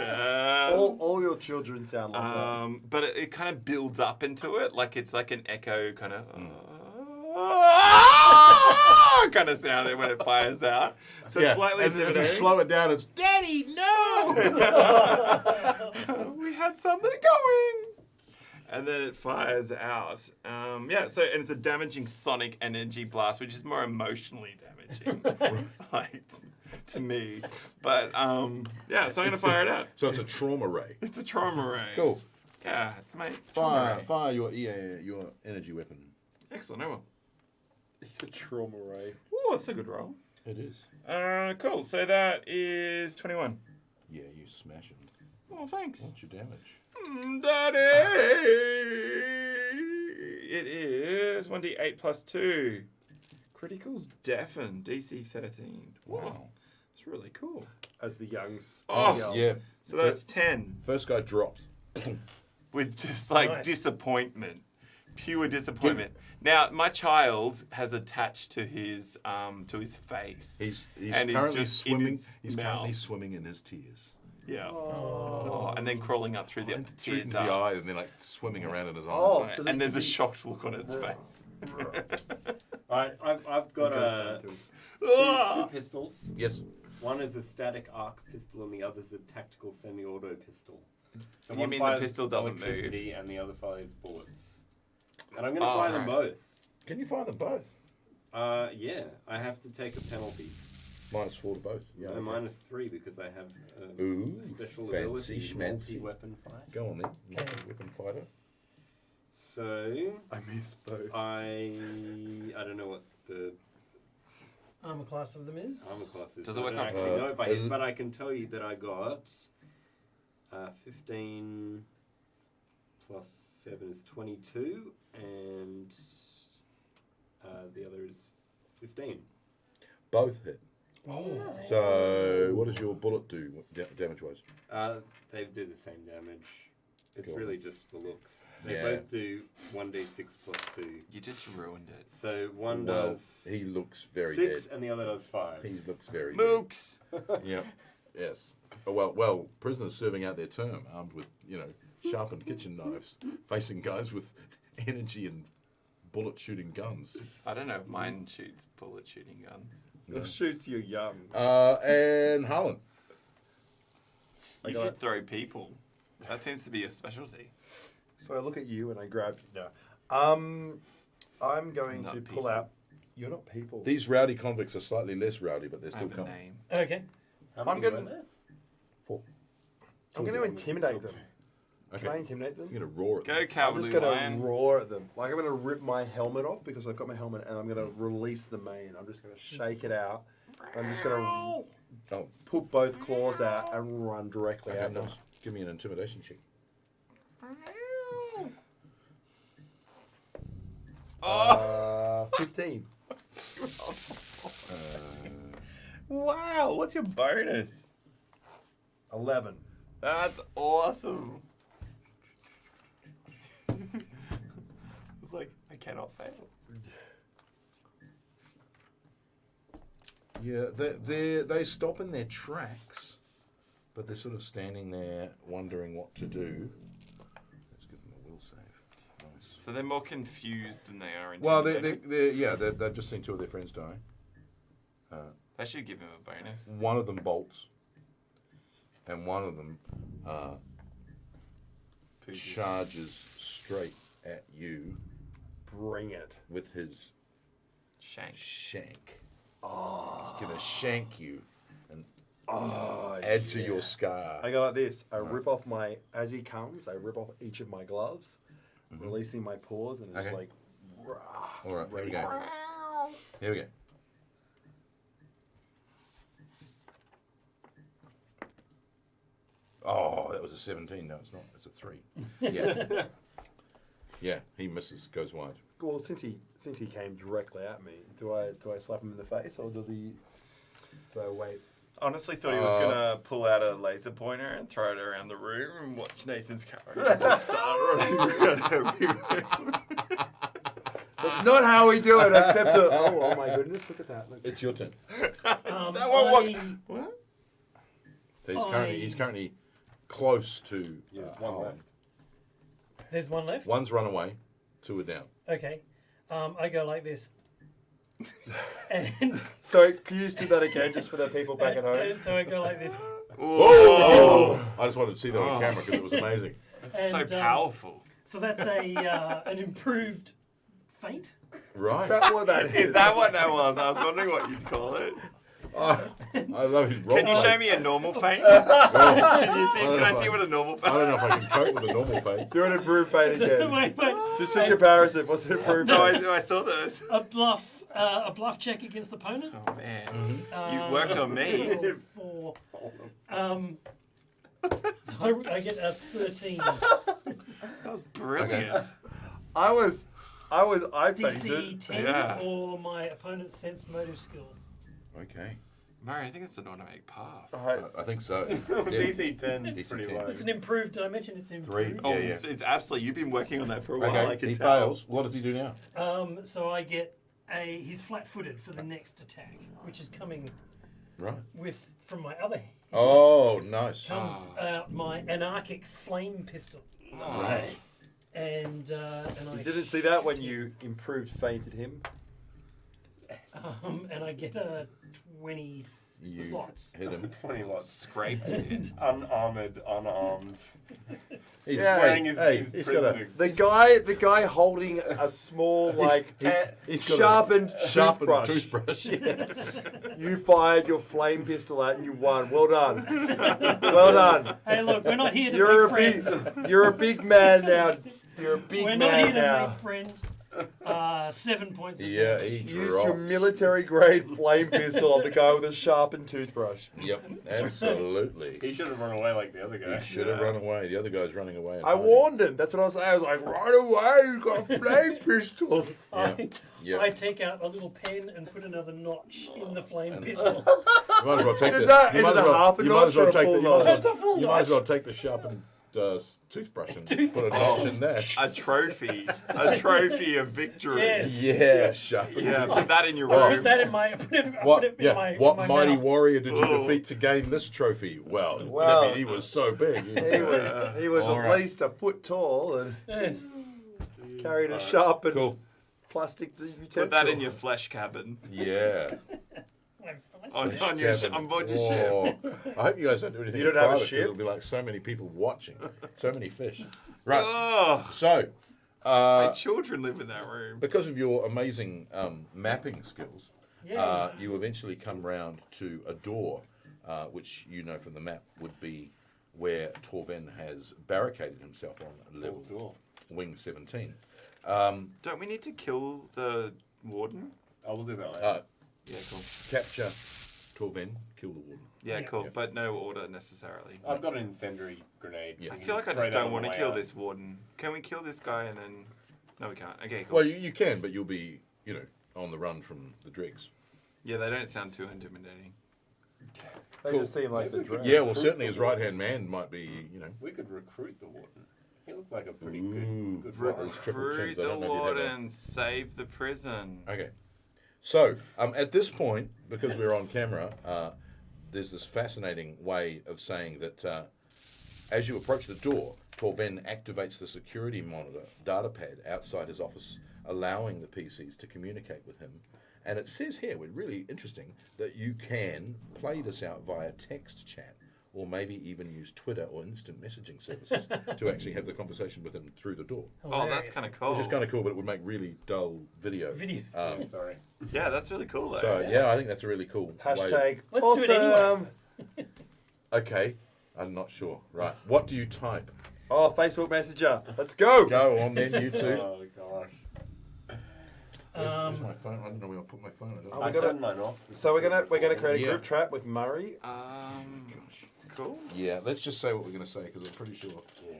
Speaker 3: Uh,
Speaker 2: All your children sound like that.
Speaker 3: But it kind of builds up into it, like it's like an echo kind of kind of sound when it fires out. So it's slightly
Speaker 1: and if you
Speaker 3: intimidating.
Speaker 1: slow it down, it's Daddy, no!
Speaker 3: We had something going. And then it fires out. And it's a damaging sonic energy blast, which is more emotionally damaging, like to me. But so I'm gonna fire it out.
Speaker 1: So it's a trauma ray.
Speaker 3: It's a trauma ray.
Speaker 1: Cool.
Speaker 3: Yeah, it's my trauma ray.
Speaker 1: Fire your energy weapon.
Speaker 3: Excellent. I will.
Speaker 2: Trauma ray.
Speaker 3: Oh, that's a good roll.
Speaker 1: It is.
Speaker 3: Cool. So that is 21.
Speaker 1: Yeah, you smash it.
Speaker 3: Oh, thanks.
Speaker 1: What's your damage?
Speaker 3: Daddy! It is 1d8 plus 2. Critical's deafen, DC 13. Wow. It's really cool.
Speaker 2: As the young
Speaker 3: Oh,
Speaker 2: yell.
Speaker 1: Yeah.
Speaker 3: So that's 10.
Speaker 1: First guy dropped.
Speaker 3: With just like
Speaker 4: Nice.
Speaker 3: disappointment. Pure disappointment. Now, my child has attached to his face.
Speaker 1: He's
Speaker 3: and he's
Speaker 1: currently
Speaker 3: just
Speaker 1: swimming.
Speaker 3: in his
Speaker 1: He's
Speaker 3: mouth.
Speaker 1: currently swimming in his tears.
Speaker 3: Yeah. Oh, and then crawling up through the
Speaker 1: Through
Speaker 3: tear
Speaker 1: into the eye,
Speaker 3: ducts.
Speaker 1: and then like swimming around in his eyes.
Speaker 2: Oh,
Speaker 3: Right.
Speaker 2: does
Speaker 3: And
Speaker 2: it-
Speaker 3: there's a
Speaker 2: does he-
Speaker 3: shocked look on its face.
Speaker 5: Alright, I've got two
Speaker 3: Ah!
Speaker 5: pistols.
Speaker 1: Yes.
Speaker 5: One is a static arc pistol and the other's a tactical semi-auto pistol. So
Speaker 3: You
Speaker 5: one
Speaker 3: mean the
Speaker 5: fires
Speaker 3: pistol doesn't move?
Speaker 5: electricity and the other fires bullets. And I'm going to fire them both.
Speaker 1: Can you fire them both?
Speaker 5: Yeah, I have to take a penalty.
Speaker 1: -4 to both.
Speaker 5: Yeah,
Speaker 1: okay.
Speaker 5: -3 because I have
Speaker 1: Ooh,
Speaker 5: a special
Speaker 1: fancy
Speaker 5: ability,
Speaker 1: schmancy.
Speaker 5: multi-weapon fight.
Speaker 1: Go on then. Weapon fighter.
Speaker 5: So
Speaker 2: I missed both.
Speaker 5: I don't know what the
Speaker 4: Armor class of them is.
Speaker 5: armor class is.
Speaker 3: Does
Speaker 5: so
Speaker 3: it work
Speaker 5: I
Speaker 3: on-
Speaker 5: don't actually know if I hit,
Speaker 1: el-
Speaker 5: but I can tell you that I got 15 plus 7 is 22, and the other is 15.
Speaker 1: Both hit. So, what does your bullet do damage-wise?
Speaker 5: They do the same damage. It's
Speaker 1: Cool.
Speaker 5: really just for looks. They
Speaker 1: Yeah.
Speaker 5: both do 1d6 plus 2.
Speaker 3: You just ruined it.
Speaker 5: So one
Speaker 1: Well,
Speaker 5: does
Speaker 1: he looks very
Speaker 5: 6
Speaker 1: dead.
Speaker 5: and the other does 5.
Speaker 1: He looks very
Speaker 3: Mooks!
Speaker 1: dead. Yep. Yes. Oh, well, prisoners serving out their term, armed with, sharpened kitchen knives, facing guys with energy and bullet-shooting guns.
Speaker 3: I don't know if mine shoots bullet shooting guns.
Speaker 2: It shoots you young.
Speaker 1: And Harlan.
Speaker 3: You could throw people. That seems to be a specialty.
Speaker 2: So I look at you and I grab. No. I'm going
Speaker 3: Not
Speaker 2: to
Speaker 3: people.
Speaker 2: pull out. You're not people.
Speaker 1: These rowdy convicts are slightly less rowdy, but they're
Speaker 3: I
Speaker 1: still
Speaker 3: have a
Speaker 1: coming.
Speaker 3: name.
Speaker 4: Okay.
Speaker 5: How
Speaker 2: I'm
Speaker 5: many
Speaker 2: gonna-
Speaker 5: were there?
Speaker 1: 4.
Speaker 2: I'm going to intimidate them.
Speaker 1: Okay.
Speaker 2: Can I intimidate them?
Speaker 1: You're going to roar at them.
Speaker 3: Go,
Speaker 2: I'm
Speaker 3: Cowboy
Speaker 2: just going
Speaker 3: Lion.
Speaker 2: to roar at them. Like I'm going to rip my helmet off because I've got my helmet, and I'm going to release the mane. I'm just going to shake it out. I'm just going to
Speaker 1: Oh,
Speaker 2: put both claws out and run directly
Speaker 1: okay,
Speaker 2: at them.
Speaker 1: nice. Give me an intimidation check.
Speaker 3: Oh!
Speaker 2: 15.
Speaker 3: Wow, what's your bonus?
Speaker 2: 11.
Speaker 3: That's awesome. It's like, I cannot fail.
Speaker 1: Yeah, they stop in their tracks, but they're sort of standing there wondering what to do. Let's give them a will save. Nice.
Speaker 3: So they're more confused than they are
Speaker 1: Well,
Speaker 3: intimidated.
Speaker 1: they've just seen 2 of their friends die.
Speaker 3: They should give him a bonus.
Speaker 1: One of them bolts, and one of them
Speaker 3: Pooches.
Speaker 1: charges straight at you
Speaker 2: Bring it.
Speaker 1: with his
Speaker 3: Shank.
Speaker 1: shank. He's gonna shank you and
Speaker 2: Oh,
Speaker 1: add to your scar.
Speaker 2: I go like this. I rip off as he comes, I rip off each of my gloves, releasing my paws, and it's
Speaker 1: Okay.
Speaker 2: like, rah,
Speaker 1: All right, here we
Speaker 2: ready
Speaker 1: go.
Speaker 2: for it.
Speaker 1: Here we go. Oh, that was a 17. No, it's not. It's a 3. Yeah. Yeah, he misses, goes wide.
Speaker 2: Well, since he came directly at me, do I slap him in the face or do I wait?
Speaker 3: Honestly, thought he was gonna pull out a laser pointer and throw it around the room and watch Nathan's character just start running around everywhere.
Speaker 2: That's not how we do it, except to, oh my goodness, look at that. Look.
Speaker 1: It's your turn.
Speaker 3: That won't work. What?
Speaker 1: He's currently close to.
Speaker 5: Yeah, one
Speaker 1: Harlan.
Speaker 5: left.
Speaker 4: There's one left.
Speaker 1: One's run away. 2 are down.
Speaker 4: Okay. I go like this. And,
Speaker 2: So, can you just do that again, just for the people back at home?
Speaker 4: and so I go like this.
Speaker 1: Oh! I just wanted to see that on camera because it was amazing.
Speaker 3: That's so
Speaker 4: And,
Speaker 3: powerful.
Speaker 4: So that's an improved feint.
Speaker 1: Right.
Speaker 2: Is that what that is?
Speaker 3: Is that what that was? I was wondering what you'd call it.
Speaker 1: Oh, I love his role
Speaker 3: Can you
Speaker 1: play.
Speaker 3: show me a normal feint?
Speaker 1: Oh,
Speaker 3: Can you see? Can I see what a normal
Speaker 1: I
Speaker 3: feint?
Speaker 1: don't know if I can cope with a normal fate.
Speaker 2: Do an improved fate again.
Speaker 4: Wait.
Speaker 2: Just in comparison, what's an improved
Speaker 3: No,
Speaker 2: fate?
Speaker 3: I saw those.
Speaker 4: A bluff check against the opponent.
Speaker 3: Oh man, you worked on me.
Speaker 4: 4. So I get a 13.
Speaker 3: That was brilliant.
Speaker 2: I
Speaker 4: DC
Speaker 2: painted.
Speaker 4: 10
Speaker 3: Yeah.
Speaker 4: or my opponent's sense motive skill.
Speaker 1: Okay.
Speaker 3: Murray, I think it's an automatic pass.
Speaker 1: I think so.
Speaker 5: DC 10 is
Speaker 1: DC
Speaker 5: pretty
Speaker 1: 10.
Speaker 5: low.
Speaker 4: It's an improved. Did I mention it's improved?
Speaker 3: Oh,
Speaker 1: Yeah,
Speaker 3: it's absolutely. You've been working on that for a while.
Speaker 1: Okay,
Speaker 3: I can
Speaker 1: he
Speaker 3: tell.
Speaker 1: fails. What does he do now?
Speaker 4: So I get he's flat-footed for the next attack, which is coming
Speaker 1: Right.
Speaker 4: from my other hand.
Speaker 1: Oh, nice.
Speaker 4: Comes out my anarchic flame pistol,
Speaker 3: Nice.
Speaker 4: and I
Speaker 2: You didn't see that when you improved fainted him.
Speaker 4: and I get a 20
Speaker 1: You
Speaker 4: lots.
Speaker 1: hit him.
Speaker 5: 20 watts.
Speaker 3: Scraped it.
Speaker 5: Unarmored, unarmed.
Speaker 1: He's,
Speaker 2: Yeah.
Speaker 5: Wearing his
Speaker 1: he's got a
Speaker 5: prisoner.
Speaker 2: The guy holding a small
Speaker 1: he's got
Speaker 2: sharpened
Speaker 1: sharpened
Speaker 2: toothbrush.
Speaker 1: toothbrush.
Speaker 2: You fired your flame pistol at and you won. Well done. Well done.
Speaker 4: Hey, look, we're not here to
Speaker 2: You're a
Speaker 4: make
Speaker 2: big
Speaker 4: friends.
Speaker 2: you're a big man now. You're a big
Speaker 4: We're not
Speaker 2: man
Speaker 4: here to
Speaker 2: now.
Speaker 4: make friends. 7 points. Of
Speaker 1: Yeah,
Speaker 4: damage.
Speaker 1: he
Speaker 2: Used your
Speaker 1: dropped.
Speaker 2: military grade flame pistol on the guy with a sharpened toothbrush.
Speaker 1: Yep, absolutely.
Speaker 5: He should have run away like the other guy.
Speaker 1: He should have run away. The other guy's running away. and
Speaker 2: I
Speaker 1: hiding.
Speaker 2: warned him. That's what I was saying. I was like, run away, you got a flame pistol.
Speaker 1: Yeah.
Speaker 4: I take out a little pen and put another notch in the flame pistol.
Speaker 1: You might as well take
Speaker 2: Is
Speaker 1: the.
Speaker 2: that-
Speaker 1: You
Speaker 2: is
Speaker 1: might
Speaker 2: it
Speaker 1: as
Speaker 2: a
Speaker 1: well.
Speaker 2: half a
Speaker 1: You might as well
Speaker 2: notch or a
Speaker 1: take the.
Speaker 2: full
Speaker 1: You might as
Speaker 4: That's
Speaker 1: well-
Speaker 4: a full
Speaker 1: You might as
Speaker 4: notch.
Speaker 1: well take the sharpened toothbrush and put a notch in there.
Speaker 3: A trophy of victory.
Speaker 4: Yes.
Speaker 1: Yeah, sharpened.
Speaker 3: Yeah, put that in your
Speaker 4: I
Speaker 3: room.
Speaker 4: put that in my. I put it
Speaker 1: What?
Speaker 4: in
Speaker 1: Yeah.
Speaker 4: my.
Speaker 1: What
Speaker 4: in my
Speaker 1: mighty
Speaker 4: mouth.
Speaker 1: warrior did you
Speaker 3: Ooh.
Speaker 1: defeat to gain this trophy? Well, I
Speaker 2: Well,
Speaker 1: mean, he was so big.
Speaker 2: He was
Speaker 1: All
Speaker 2: at
Speaker 1: right.
Speaker 2: least a foot tall and
Speaker 4: Yes.
Speaker 2: carried a sharpened
Speaker 1: Cool.
Speaker 2: plastic utensil.
Speaker 3: Put that in your flesh cabin.
Speaker 1: Yeah.
Speaker 3: On
Speaker 1: Cabin.
Speaker 3: board your ship.
Speaker 1: Whoa. I hope you guys don't do anything.
Speaker 2: You don't
Speaker 1: in
Speaker 2: have a
Speaker 1: private, 'cause
Speaker 2: ship?
Speaker 1: It'll be like so many people watching, so many fish. Right.
Speaker 3: Oh,
Speaker 1: So,
Speaker 3: my children live in that room.
Speaker 1: because of your amazing mapping skills,
Speaker 4: Yeah.
Speaker 1: you eventually come round to a door, which you know from the map would be where Torven has barricaded himself on level
Speaker 5: door.
Speaker 1: wing 17.
Speaker 3: Don't we need to kill the warden?
Speaker 5: I will do that later.
Speaker 3: Yeah, cool.
Speaker 1: Capture Torven, kill the warden.
Speaker 3: Yeah,
Speaker 4: Yeah.
Speaker 3: cool.
Speaker 1: Yeah.
Speaker 3: But no order necessarily.
Speaker 5: I've got an incendiary grenade.
Speaker 1: Yeah.
Speaker 3: I
Speaker 5: You
Speaker 3: feel
Speaker 5: can
Speaker 3: like I
Speaker 5: spray
Speaker 3: just
Speaker 5: that
Speaker 3: don't
Speaker 5: on
Speaker 3: want
Speaker 5: the
Speaker 3: to
Speaker 5: way
Speaker 3: kill
Speaker 5: out.
Speaker 3: this warden. Can we kill this guy and then? No, we can't. Okay, cool.
Speaker 1: Well, you can, but you'll be, on the run from the Dregs.
Speaker 3: Yeah, they don't sound too intimidating.
Speaker 2: They
Speaker 1: Cool.
Speaker 2: just seem like the drone.
Speaker 1: Yeah, well, certainly his right-hand man might be,
Speaker 5: We could recruit the warden. He looked like a pretty
Speaker 1: Ooh,
Speaker 5: good
Speaker 1: right.
Speaker 5: warden.
Speaker 1: Those triple
Speaker 3: Recruit
Speaker 1: chins, I
Speaker 3: the
Speaker 1: don't know if you'd have that.
Speaker 3: warden, save the prison.
Speaker 1: Okay. So, at this point, because we're on camera, there's this fascinating way of saying that as you approach the door, Torben activates the security monitor data pad outside his office, allowing the PCs to communicate with him. And it says here, we're really interesting, that you can play this out via text chat, or maybe even use Twitter or instant messaging services to actually have the conversation with him through the door.
Speaker 3: Oh, that's kind of cool.
Speaker 1: Which is kind of cool, but it would make really dull video.
Speaker 5: Sorry.
Speaker 3: Yeah, that's really cool though.
Speaker 1: So yeah, I think that's a really cool way.
Speaker 2: Hashtag
Speaker 4: Let's
Speaker 2: awesome.
Speaker 4: do it anyway.
Speaker 1: Okay, I'm not sure. Right, what do you type?
Speaker 2: Oh, Facebook Messenger. Let's go.
Speaker 1: Go on then, you two.
Speaker 5: Oh gosh.
Speaker 1: Where's my phone? I don't know where I put my phone. I don't know.
Speaker 2: we
Speaker 5: I
Speaker 2: gotta-
Speaker 5: turned mine off.
Speaker 2: So we're gonna create a
Speaker 1: Yeah.
Speaker 2: group chat with Murray.
Speaker 3: Cool.
Speaker 1: Yeah, let's just say what we're going to say because I'm pretty sure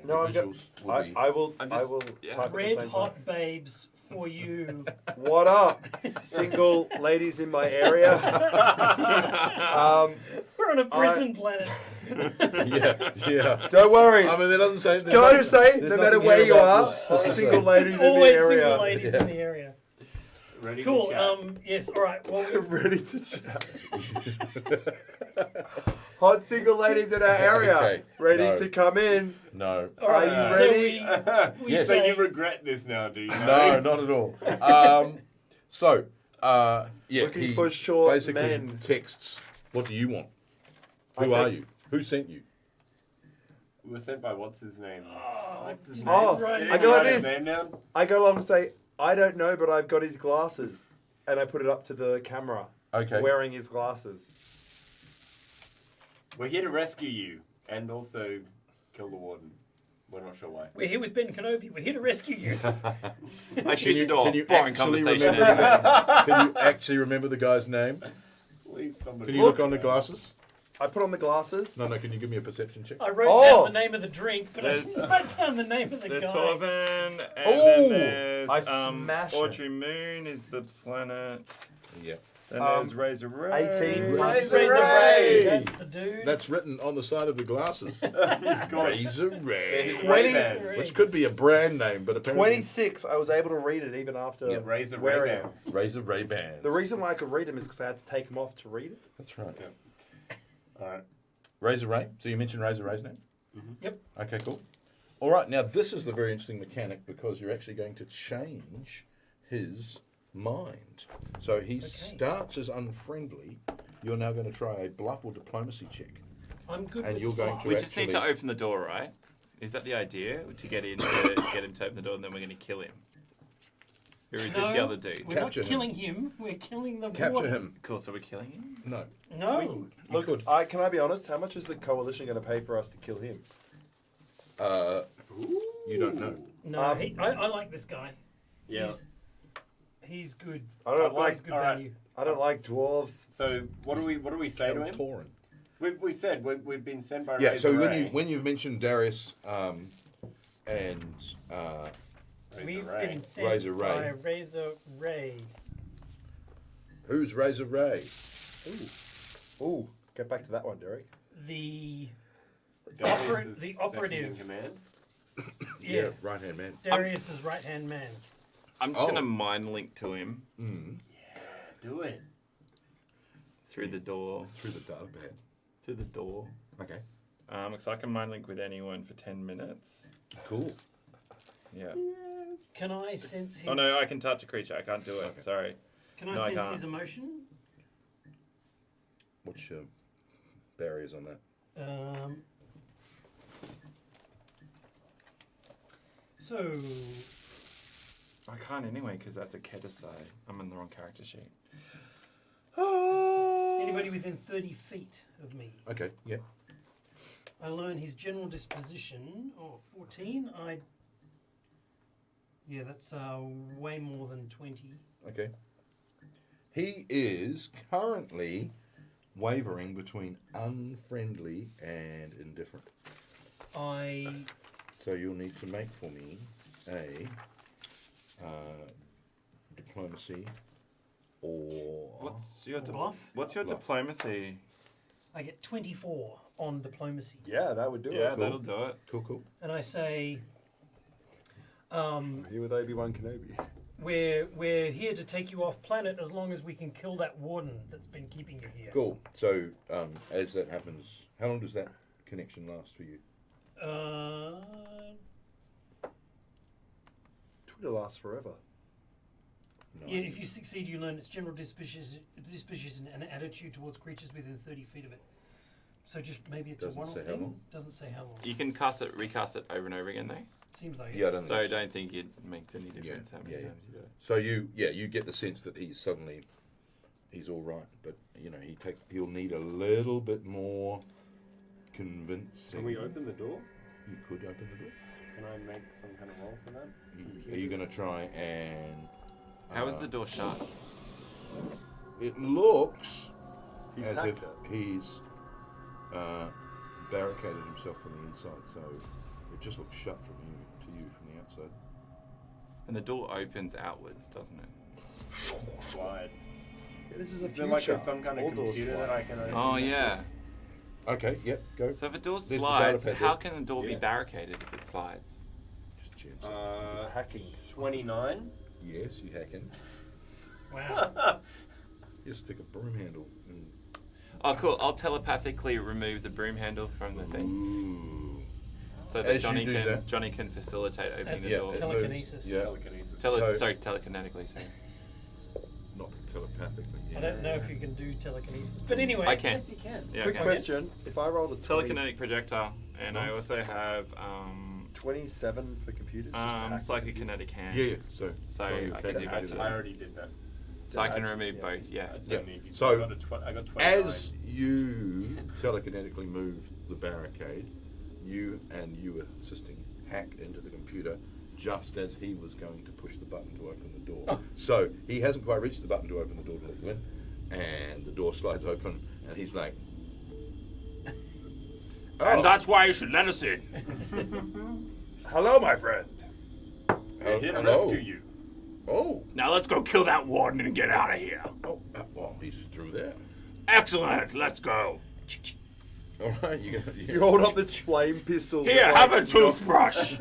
Speaker 2: No,
Speaker 1: the
Speaker 2: I'm gonna.
Speaker 1: visuals will be.
Speaker 2: I will.
Speaker 3: I'm
Speaker 2: I
Speaker 3: just-
Speaker 2: will
Speaker 3: yeah.
Speaker 2: type at the
Speaker 4: Red
Speaker 2: same
Speaker 4: hot babes for you.
Speaker 2: time. What up, single ladies in my area?
Speaker 4: We're on a prison planet.
Speaker 1: yeah.
Speaker 2: Don't worry.
Speaker 1: I mean, there doesn't say.
Speaker 2: Can I just say,
Speaker 1: there's
Speaker 2: no matter
Speaker 1: nothing
Speaker 2: where
Speaker 1: here
Speaker 2: you
Speaker 1: about
Speaker 2: are,
Speaker 1: this.
Speaker 2: single ladies in the
Speaker 4: Always
Speaker 2: area.
Speaker 4: single ladies in the area.
Speaker 5: Ready
Speaker 4: Cool.
Speaker 5: to chat.
Speaker 4: Yes. All right. Well,
Speaker 2: Ready to chat. Hot single ladies in our area.
Speaker 1: Okay.
Speaker 2: Ready
Speaker 1: No.
Speaker 2: to come in.
Speaker 1: No.
Speaker 4: all right.
Speaker 2: Are you
Speaker 4: so
Speaker 2: ready?
Speaker 4: we
Speaker 1: Yes.
Speaker 5: So
Speaker 4: say,
Speaker 5: you regret this now, do you?
Speaker 1: No, not at all. Yeah,
Speaker 2: Looking
Speaker 1: he
Speaker 2: for short
Speaker 1: basically
Speaker 2: men.
Speaker 1: texts, what do you want? Who
Speaker 2: Okay.
Speaker 1: are you? Who sent you?
Speaker 5: We were sent by what's his name? What's his name?
Speaker 2: Oh,
Speaker 4: Right.
Speaker 2: I go like
Speaker 5: Write his
Speaker 2: this.
Speaker 5: name down?
Speaker 2: I go along and say, I don't know, but I've got his glasses. And I put it up to the camera.
Speaker 1: Okay.
Speaker 2: Wearing his glasses.
Speaker 5: We're here to rescue you and also kill the warden. We're not sure why.
Speaker 4: we're here with Ben Kenobi. We're here to rescue you.
Speaker 3: I shoot the door.
Speaker 1: Can you
Speaker 3: Boring
Speaker 1: actually
Speaker 3: conversation.
Speaker 1: remember? Can you actually remember the guy's name?
Speaker 5: Please, somebody.
Speaker 1: Can you look on the glasses?
Speaker 2: I put on the glasses.
Speaker 1: No, can you give me a perception check?
Speaker 4: I wrote
Speaker 2: Oh!
Speaker 4: down the name of the drink, but I
Speaker 3: There's-
Speaker 4: didn't write down the name of the
Speaker 3: There's
Speaker 4: guy.
Speaker 3: Torben, and
Speaker 2: Oh,
Speaker 3: then there's
Speaker 2: I smash it.
Speaker 3: Audrey Moon is the planet.
Speaker 1: Yeah.
Speaker 3: Then there's Razor Ray.
Speaker 2: 18.
Speaker 4: Razor
Speaker 2: Ray.
Speaker 4: That's the dude.
Speaker 1: That's written on the side of the glasses.
Speaker 5: God.
Speaker 1: Razor Ray.
Speaker 2: 20.
Speaker 1: Which could be a brand name, but apparently
Speaker 2: 26. I was able to read it even after
Speaker 1: Yeah.
Speaker 5: Razor
Speaker 2: wearing
Speaker 5: Ray
Speaker 2: it.
Speaker 5: bands.
Speaker 1: Razor Ray bands.
Speaker 2: The reason why I could read them is because I had to take them off to read it.
Speaker 1: That's right.
Speaker 5: All right.
Speaker 1: Razor Ray. So you mentioned Razor Ray's name?
Speaker 4: Yep.
Speaker 1: Okay, cool. All right, now this is the very interesting mechanic because you're actually going to change his mind. So he starts as unfriendly. You're now going to try a bluff or diplomacy check.
Speaker 4: I'm good
Speaker 1: And
Speaker 4: with
Speaker 1: you're going
Speaker 4: bluff.
Speaker 1: to
Speaker 3: We just need to
Speaker 1: actually-
Speaker 3: open the door, right? Is that the idea? To get in, get him to open the door, and then we're going to kill him? Or is this the
Speaker 4: No,
Speaker 3: other dude?
Speaker 4: We're
Speaker 1: Capture
Speaker 4: not
Speaker 1: him.
Speaker 4: killing him. We're killing the
Speaker 1: Capture
Speaker 4: warden.
Speaker 1: him.
Speaker 3: Cool, so we're killing him?
Speaker 1: No.
Speaker 4: No.
Speaker 2: Look,
Speaker 1: could.
Speaker 2: can I be honest? How much is the coalition going to pay for us to kill him?
Speaker 1: You don't know.
Speaker 4: No. I like this guy.
Speaker 5: Yeah.
Speaker 4: He's good.
Speaker 2: I don't
Speaker 4: He's
Speaker 2: like.
Speaker 4: good
Speaker 5: all right.
Speaker 4: value.
Speaker 2: I don't like dwarves.
Speaker 5: So what do we say to him?
Speaker 1: Torin.
Speaker 5: We said we've been sent by
Speaker 1: Yeah,
Speaker 5: Razor
Speaker 1: so
Speaker 5: Ray.
Speaker 1: when you've mentioned Darius and
Speaker 5: Razor
Speaker 4: We've
Speaker 5: Ray.
Speaker 4: been sent
Speaker 1: Razor Ray.
Speaker 4: by Razor Ray.
Speaker 1: who's Razor Ray?
Speaker 2: Ooh, get back to that one, Derek.
Speaker 4: The
Speaker 5: Darius is
Speaker 4: the
Speaker 5: second in
Speaker 4: operative.
Speaker 5: command.
Speaker 4: Yeah.
Speaker 1: Right hand man.
Speaker 4: Darius's right hand man.
Speaker 3: I'm just going to mind link to him
Speaker 5: Do it.
Speaker 3: through the door.
Speaker 1: Through the data pad.
Speaker 3: Through the door.
Speaker 1: Okay.
Speaker 3: Because I can mind link with anyone for 10 minutes.
Speaker 1: Cool.
Speaker 3: Yeah.
Speaker 4: Can I sense his?
Speaker 3: Oh no, I can touch a creature. I can't do it. Sorry.
Speaker 4: Can I
Speaker 3: No, I
Speaker 4: sense
Speaker 3: can't.
Speaker 4: his emotion?
Speaker 1: What's your barriers on that?
Speaker 4: So
Speaker 3: I can't anyway because that's a Kedasai. I'm in the wrong character sheet.
Speaker 4: anybody within 30 feet of me,
Speaker 1: Okay, yeah.
Speaker 4: I learn his general disposition. Oh, 14. Yeah, that's way more than 20.
Speaker 1: Okay. He is currently wavering between unfriendly and indifferent. So you'll need to make for me a diplomacy or
Speaker 3: What's your
Speaker 4: Bluff?
Speaker 3: What's your
Speaker 1: Bluff.
Speaker 3: diplomacy?
Speaker 4: I get 24 on diplomacy,
Speaker 2: Yeah, that would do
Speaker 3: Yeah,
Speaker 2: it.
Speaker 3: that'll do it.
Speaker 1: cool.
Speaker 4: and I say,
Speaker 2: Here with Obi-Wan Kenobi.
Speaker 4: we're here to take you off planet as long as we can kill that warden that's been keeping you here.
Speaker 1: Cool. So as that happens, how long does that connection last for you?
Speaker 2: Twitter lasts forever.
Speaker 1: No.
Speaker 4: Yeah, if you succeed, you learn its general disposition and attitude towards creatures within 30 feet of it. So just maybe it's
Speaker 1: Doesn't
Speaker 4: a one-off
Speaker 1: say how
Speaker 4: thing.
Speaker 1: long.
Speaker 4: Doesn't say how long.
Speaker 3: You can recast it over and over again though.
Speaker 4: Seems like
Speaker 1: Yeah, I
Speaker 4: it.
Speaker 1: don't
Speaker 3: So I
Speaker 1: think so.
Speaker 3: don't think it makes any difference how many
Speaker 1: yeah.
Speaker 3: times you do it.
Speaker 1: So you get the sense that he's all right, but he'll need a little bit more convincing.
Speaker 5: Can we open the door?
Speaker 1: You could open the door.
Speaker 5: Can I make some kind of roll for that?
Speaker 1: Are you going to try and?
Speaker 3: How is the door shut?
Speaker 1: It looks
Speaker 2: He's
Speaker 1: as
Speaker 2: hacked
Speaker 1: if
Speaker 2: it.
Speaker 1: he's barricaded himself from the inside, so it just looks shut from you from the outside.
Speaker 3: And the door opens outwards, doesn't it?
Speaker 5: Slide.
Speaker 2: Yeah, this is a
Speaker 5: Is there
Speaker 2: future.
Speaker 5: like some kind
Speaker 2: All
Speaker 5: of
Speaker 2: doors
Speaker 5: computer that
Speaker 2: slide.
Speaker 5: I can open?
Speaker 3: Oh yeah.
Speaker 1: Okay, yep, go.
Speaker 3: So if a door
Speaker 1: There's the
Speaker 3: slides,
Speaker 1: data pad
Speaker 3: how
Speaker 1: there.
Speaker 3: can the door be
Speaker 5: Yeah.
Speaker 3: barricaded if it slides?
Speaker 1: Just chance.
Speaker 2: Hacking.
Speaker 5: 29.
Speaker 1: Yes, you hack in.
Speaker 4: Wow.
Speaker 1: You stick a broom handle in.
Speaker 3: Oh cool, I'll telepathically remove the broom handle from the thing.
Speaker 1: Ooh.
Speaker 3: So that
Speaker 1: As you do that-
Speaker 3: Johnny can facilitate opening
Speaker 4: That's
Speaker 3: the
Speaker 1: Yeah,
Speaker 3: door.
Speaker 1: it
Speaker 4: telekinesis.
Speaker 1: moves. Yeah,
Speaker 5: Telekinesis.
Speaker 1: So-
Speaker 3: Telekinetically, sorry.
Speaker 1: not telepathically.
Speaker 4: I don't know if you can do telekinesis, but anyway.
Speaker 3: I can.
Speaker 5: Yes, you can.
Speaker 3: Yeah,
Speaker 2: Quick
Speaker 3: okay.
Speaker 2: question. If I rolled a 20,
Speaker 3: Telekinetic projectile, and I also have
Speaker 2: 27 for computers, just to hack
Speaker 3: psychokinetic hand.
Speaker 1: Yeah, so.
Speaker 3: So
Speaker 1: roll your
Speaker 3: I can do
Speaker 1: attack.
Speaker 3: both.
Speaker 5: I already did that.
Speaker 3: So I can
Speaker 2: Yeah,
Speaker 3: remove
Speaker 2: yeah.
Speaker 3: both, yeah.
Speaker 5: I
Speaker 1: Yeah.
Speaker 5: don't need you.
Speaker 1: So,
Speaker 5: I got 29.
Speaker 1: As you telekinetically move the barricade, you and you assisting hack into the computer just as he was going to push the button to open the door.
Speaker 4: Oh.
Speaker 1: So he hasn't quite reached the button to open the door to let you in, and the door slides open, and he's like,
Speaker 3: And that's why you should let us in.
Speaker 2: Hello, my friend.
Speaker 5: We're here to
Speaker 1: hello.
Speaker 5: rescue you.
Speaker 1: Oh,
Speaker 3: Now let's go kill that warden and get out of here.
Speaker 1: well, he's
Speaker 3: Excellent. Let's go.
Speaker 1: All right,
Speaker 6: You hold up the flame pistol.
Speaker 3: Here,
Speaker 6: with,
Speaker 3: have
Speaker 6: like,
Speaker 3: a toothbrush.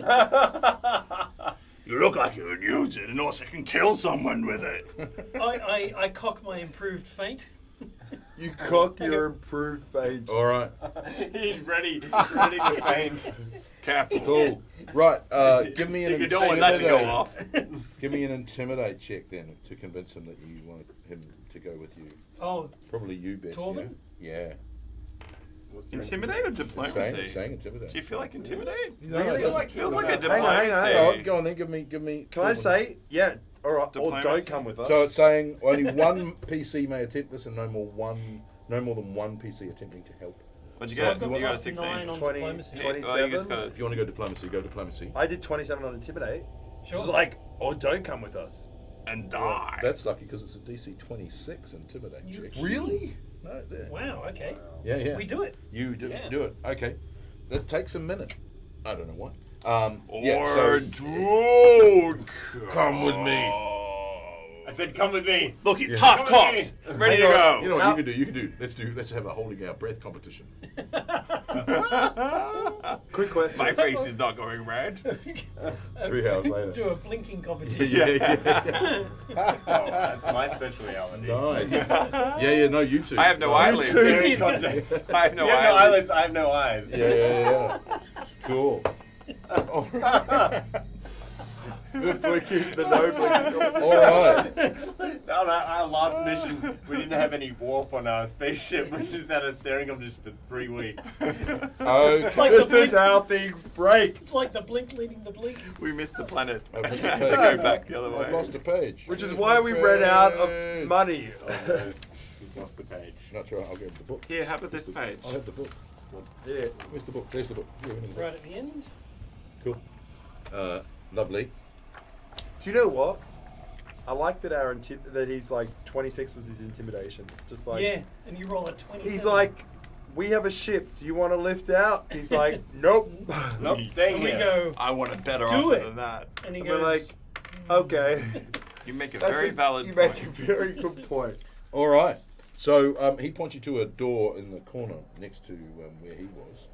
Speaker 3: You look like you would use it, and also can kill someone with it.
Speaker 4: I cock my improved feint.
Speaker 6: You cock your improved feint.
Speaker 1: All right,
Speaker 5: He's ready to faint.
Speaker 3: Careful.
Speaker 1: cool. Right, give me an
Speaker 3: You don't want that to go
Speaker 1: intimidate.
Speaker 3: off.
Speaker 1: Give me an intimidate check then to convince him that you want him to go with you.
Speaker 4: Oh,
Speaker 1: Probably you best.
Speaker 4: Torvin?
Speaker 1: Yeah.
Speaker 3: Intimidate or diplomacy?
Speaker 1: Saying intimidate.
Speaker 3: Do you feel like intimidate?
Speaker 1: No, it doesn't.
Speaker 3: Feels like a
Speaker 6: Hang on, hang on,
Speaker 3: diplomacy.
Speaker 6: hang on.
Speaker 1: Go on then. Give me.
Speaker 6: Can I say, yeah, all right, or
Speaker 3: Diplomacy.
Speaker 6: don't come with us.
Speaker 1: So it's saying only one PC may attempt this, and no more than one PC attempting to help.
Speaker 3: What'd you
Speaker 4: so
Speaker 3: get?
Speaker 4: I've got
Speaker 3: You got a
Speaker 4: plus
Speaker 3: 16.
Speaker 4: 9 on
Speaker 6: 20,
Speaker 4: diplomacy.
Speaker 6: 20.
Speaker 3: Oh, you just got
Speaker 1: If you want to go diplomacy, go diplomacy.
Speaker 6: I did 27 on intimidate.
Speaker 4: Sure.
Speaker 6: She's like, or don't come with us.
Speaker 3: and die.
Speaker 1: That's lucky because it's a DC 26 intimidate check.
Speaker 6: Really?
Speaker 1: No, there.
Speaker 4: Wow. Okay.
Speaker 1: Yeah.
Speaker 4: We do it.
Speaker 1: You do,
Speaker 5: Yeah.
Speaker 1: do it. Okay. That takes a minute. I don't know why.
Speaker 3: Or drunk.
Speaker 1: Come with me.
Speaker 5: I said, come with me.
Speaker 3: Look, it's
Speaker 1: Yeah.
Speaker 3: half
Speaker 5: Come with
Speaker 3: cocked. Ready to
Speaker 1: You
Speaker 3: go.
Speaker 1: know what you can do? Let's have a holding our breath competition.
Speaker 6: Quick question.
Speaker 3: My face is not going red.
Speaker 1: 3 hours later.
Speaker 4: Do a blinking competition.
Speaker 1: yeah.
Speaker 5: Oh, that's my speciality.
Speaker 1: Nice. Yeah, no, you two.
Speaker 3: I have no
Speaker 1: Nice.
Speaker 3: eyelids.
Speaker 5: Very context.
Speaker 3: I have no
Speaker 5: You have no
Speaker 3: eyelids.
Speaker 5: eyelids, I have no eyes.
Speaker 1: Yeah. Cool. All right.
Speaker 6: The blinking, the no blinking.
Speaker 1: All right.
Speaker 5: On our last mission, we didn't have any warp on our spaceship. We just had a steering competition for 3 weeks.
Speaker 1: Okay.
Speaker 4: like the
Speaker 6: This is
Speaker 4: blink.
Speaker 6: how things break.
Speaker 4: It's like the blink leading the blink.
Speaker 3: We missed the planet.
Speaker 1: I've
Speaker 3: I
Speaker 1: missed
Speaker 3: had
Speaker 1: the
Speaker 3: to
Speaker 1: page.
Speaker 3: go back the other
Speaker 1: I've
Speaker 3: way.
Speaker 1: lost a page.
Speaker 6: Which is why we ran out of money.
Speaker 5: He's lost the page.
Speaker 1: That's right. I'll get the book.
Speaker 3: Here, how about this page?
Speaker 1: I'll have the book.
Speaker 6: Yeah.
Speaker 1: Where's the book? There's the book. Here, in the book.
Speaker 4: Right at the end.
Speaker 1: Cool. Lovely.
Speaker 6: Do you know what? I like that that he's like 26 was his intimidation. Just like
Speaker 4: Yeah, and you roll a 20.
Speaker 6: he's like, we have a ship. Do you want to lift out? He's like, nope.
Speaker 5: Nope, staying
Speaker 4: And we
Speaker 5: here.
Speaker 4: go,
Speaker 3: I want a better
Speaker 4: Do
Speaker 3: offer
Speaker 4: it.
Speaker 3: than that.
Speaker 4: and he
Speaker 6: And
Speaker 4: goes,
Speaker 6: we're like, okay.
Speaker 3: You make a
Speaker 6: That's
Speaker 3: very valid
Speaker 6: You
Speaker 3: point.
Speaker 6: make a very good point.
Speaker 1: All right. So he points you to a door in the corner next to where he was,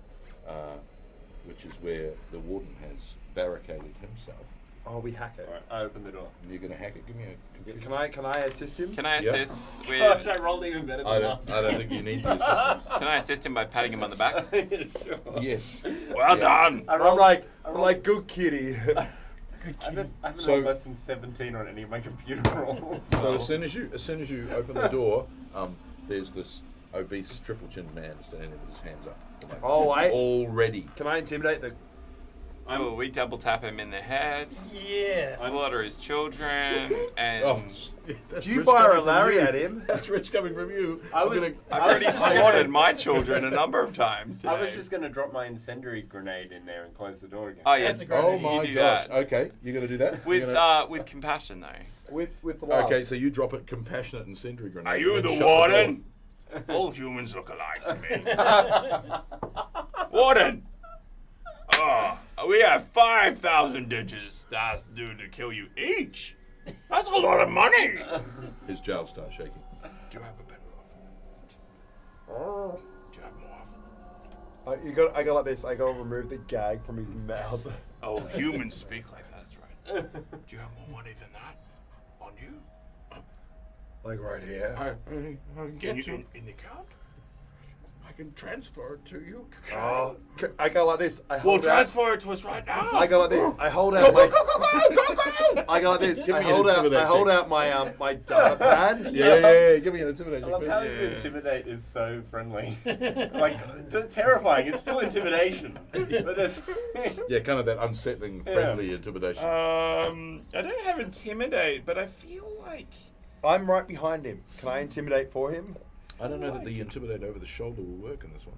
Speaker 1: which is where the warden has barricaded himself.
Speaker 6: Oh, we hack it.
Speaker 5: Alright, I open the door.
Speaker 1: And you're going to hack it. Give me a computer.
Speaker 6: Can I assist him?
Speaker 3: Can I
Speaker 1: Yeah.
Speaker 3: assist
Speaker 5: Gosh,
Speaker 3: with?
Speaker 5: I rolled even better than
Speaker 1: I
Speaker 5: last
Speaker 1: don't think you need the assistance.
Speaker 3: Can I assist him by patting him on the back?
Speaker 5: Sure.
Speaker 1: Yes.
Speaker 3: Well done.
Speaker 5: I
Speaker 6: I'm
Speaker 5: rolled,
Speaker 6: like, good kitty.
Speaker 5: I haven't
Speaker 1: So-
Speaker 5: rolled less than 17 on any of my computer rolls.
Speaker 1: So as soon as you open the door, there's this obese triple chin man standing with his hands up.
Speaker 6: Oh,
Speaker 1: Already.
Speaker 6: Can I intimidate the?
Speaker 3: Cool, we double tap him in the head,
Speaker 4: yes.
Speaker 3: slaughter his children, and
Speaker 1: Oh, that's
Speaker 6: Do you
Speaker 1: rich
Speaker 6: fire a
Speaker 1: coming from
Speaker 6: Larry
Speaker 1: you.
Speaker 6: at him?
Speaker 1: That's rich coming from you.
Speaker 5: I
Speaker 1: I'm
Speaker 5: was-
Speaker 1: gonna-
Speaker 3: I've already slaughtered my children a number of times today.
Speaker 5: I was just going to drop my incendiary grenade in there and close the door again.
Speaker 3: Oh yeah,
Speaker 4: That's a great
Speaker 1: Oh
Speaker 4: idea.
Speaker 1: my
Speaker 3: You do
Speaker 1: gosh.
Speaker 3: that.
Speaker 1: Okay, you're gonna do that.
Speaker 3: with
Speaker 1: You're gonna-
Speaker 3: with compassion though.
Speaker 6: With the love.
Speaker 1: Okay, so you drop it compassionate incendiary grenade.
Speaker 3: Are you
Speaker 1: and
Speaker 3: the
Speaker 1: shut
Speaker 3: warden? All humans look alike to me. Warden! Oh, we have 5,000 digits that's due to kill you each. That's a lot of money.
Speaker 1: door. His jaw starts shaking.
Speaker 3: Do you have a better offer? Do you have more offer?
Speaker 6: I go like this. I go remove the gag from his mouth.
Speaker 3: Oh, humans speak like that, that's right. Do you have more money than that on you?
Speaker 6: Like right here.
Speaker 1: I can get you.
Speaker 3: In the account?
Speaker 1: I can transfer it to you.
Speaker 6: Oh, I go like this. I
Speaker 3: We'll
Speaker 6: hold out.
Speaker 3: transfer it to us right now.
Speaker 6: I go like this. I hold out my.
Speaker 1: Go!
Speaker 6: I go like this.
Speaker 1: Give
Speaker 6: I
Speaker 1: me an
Speaker 6: hold out.
Speaker 1: intimidate
Speaker 6: I hold
Speaker 1: check.
Speaker 6: out my my data pad.
Speaker 1: Yeah. Give me an intimidation.
Speaker 5: I love how
Speaker 1: please.
Speaker 5: his intimidate is so friendly. Like, it's terrifying. It's still intimidation. But there's...
Speaker 1: Yeah, kind of that unsettling, friendly intimidation.
Speaker 3: I don't have intimidate, but I feel like
Speaker 6: I'm right behind him. Can I intimidate for him?
Speaker 1: I don't know that the intimidate over the shoulder will work in this one.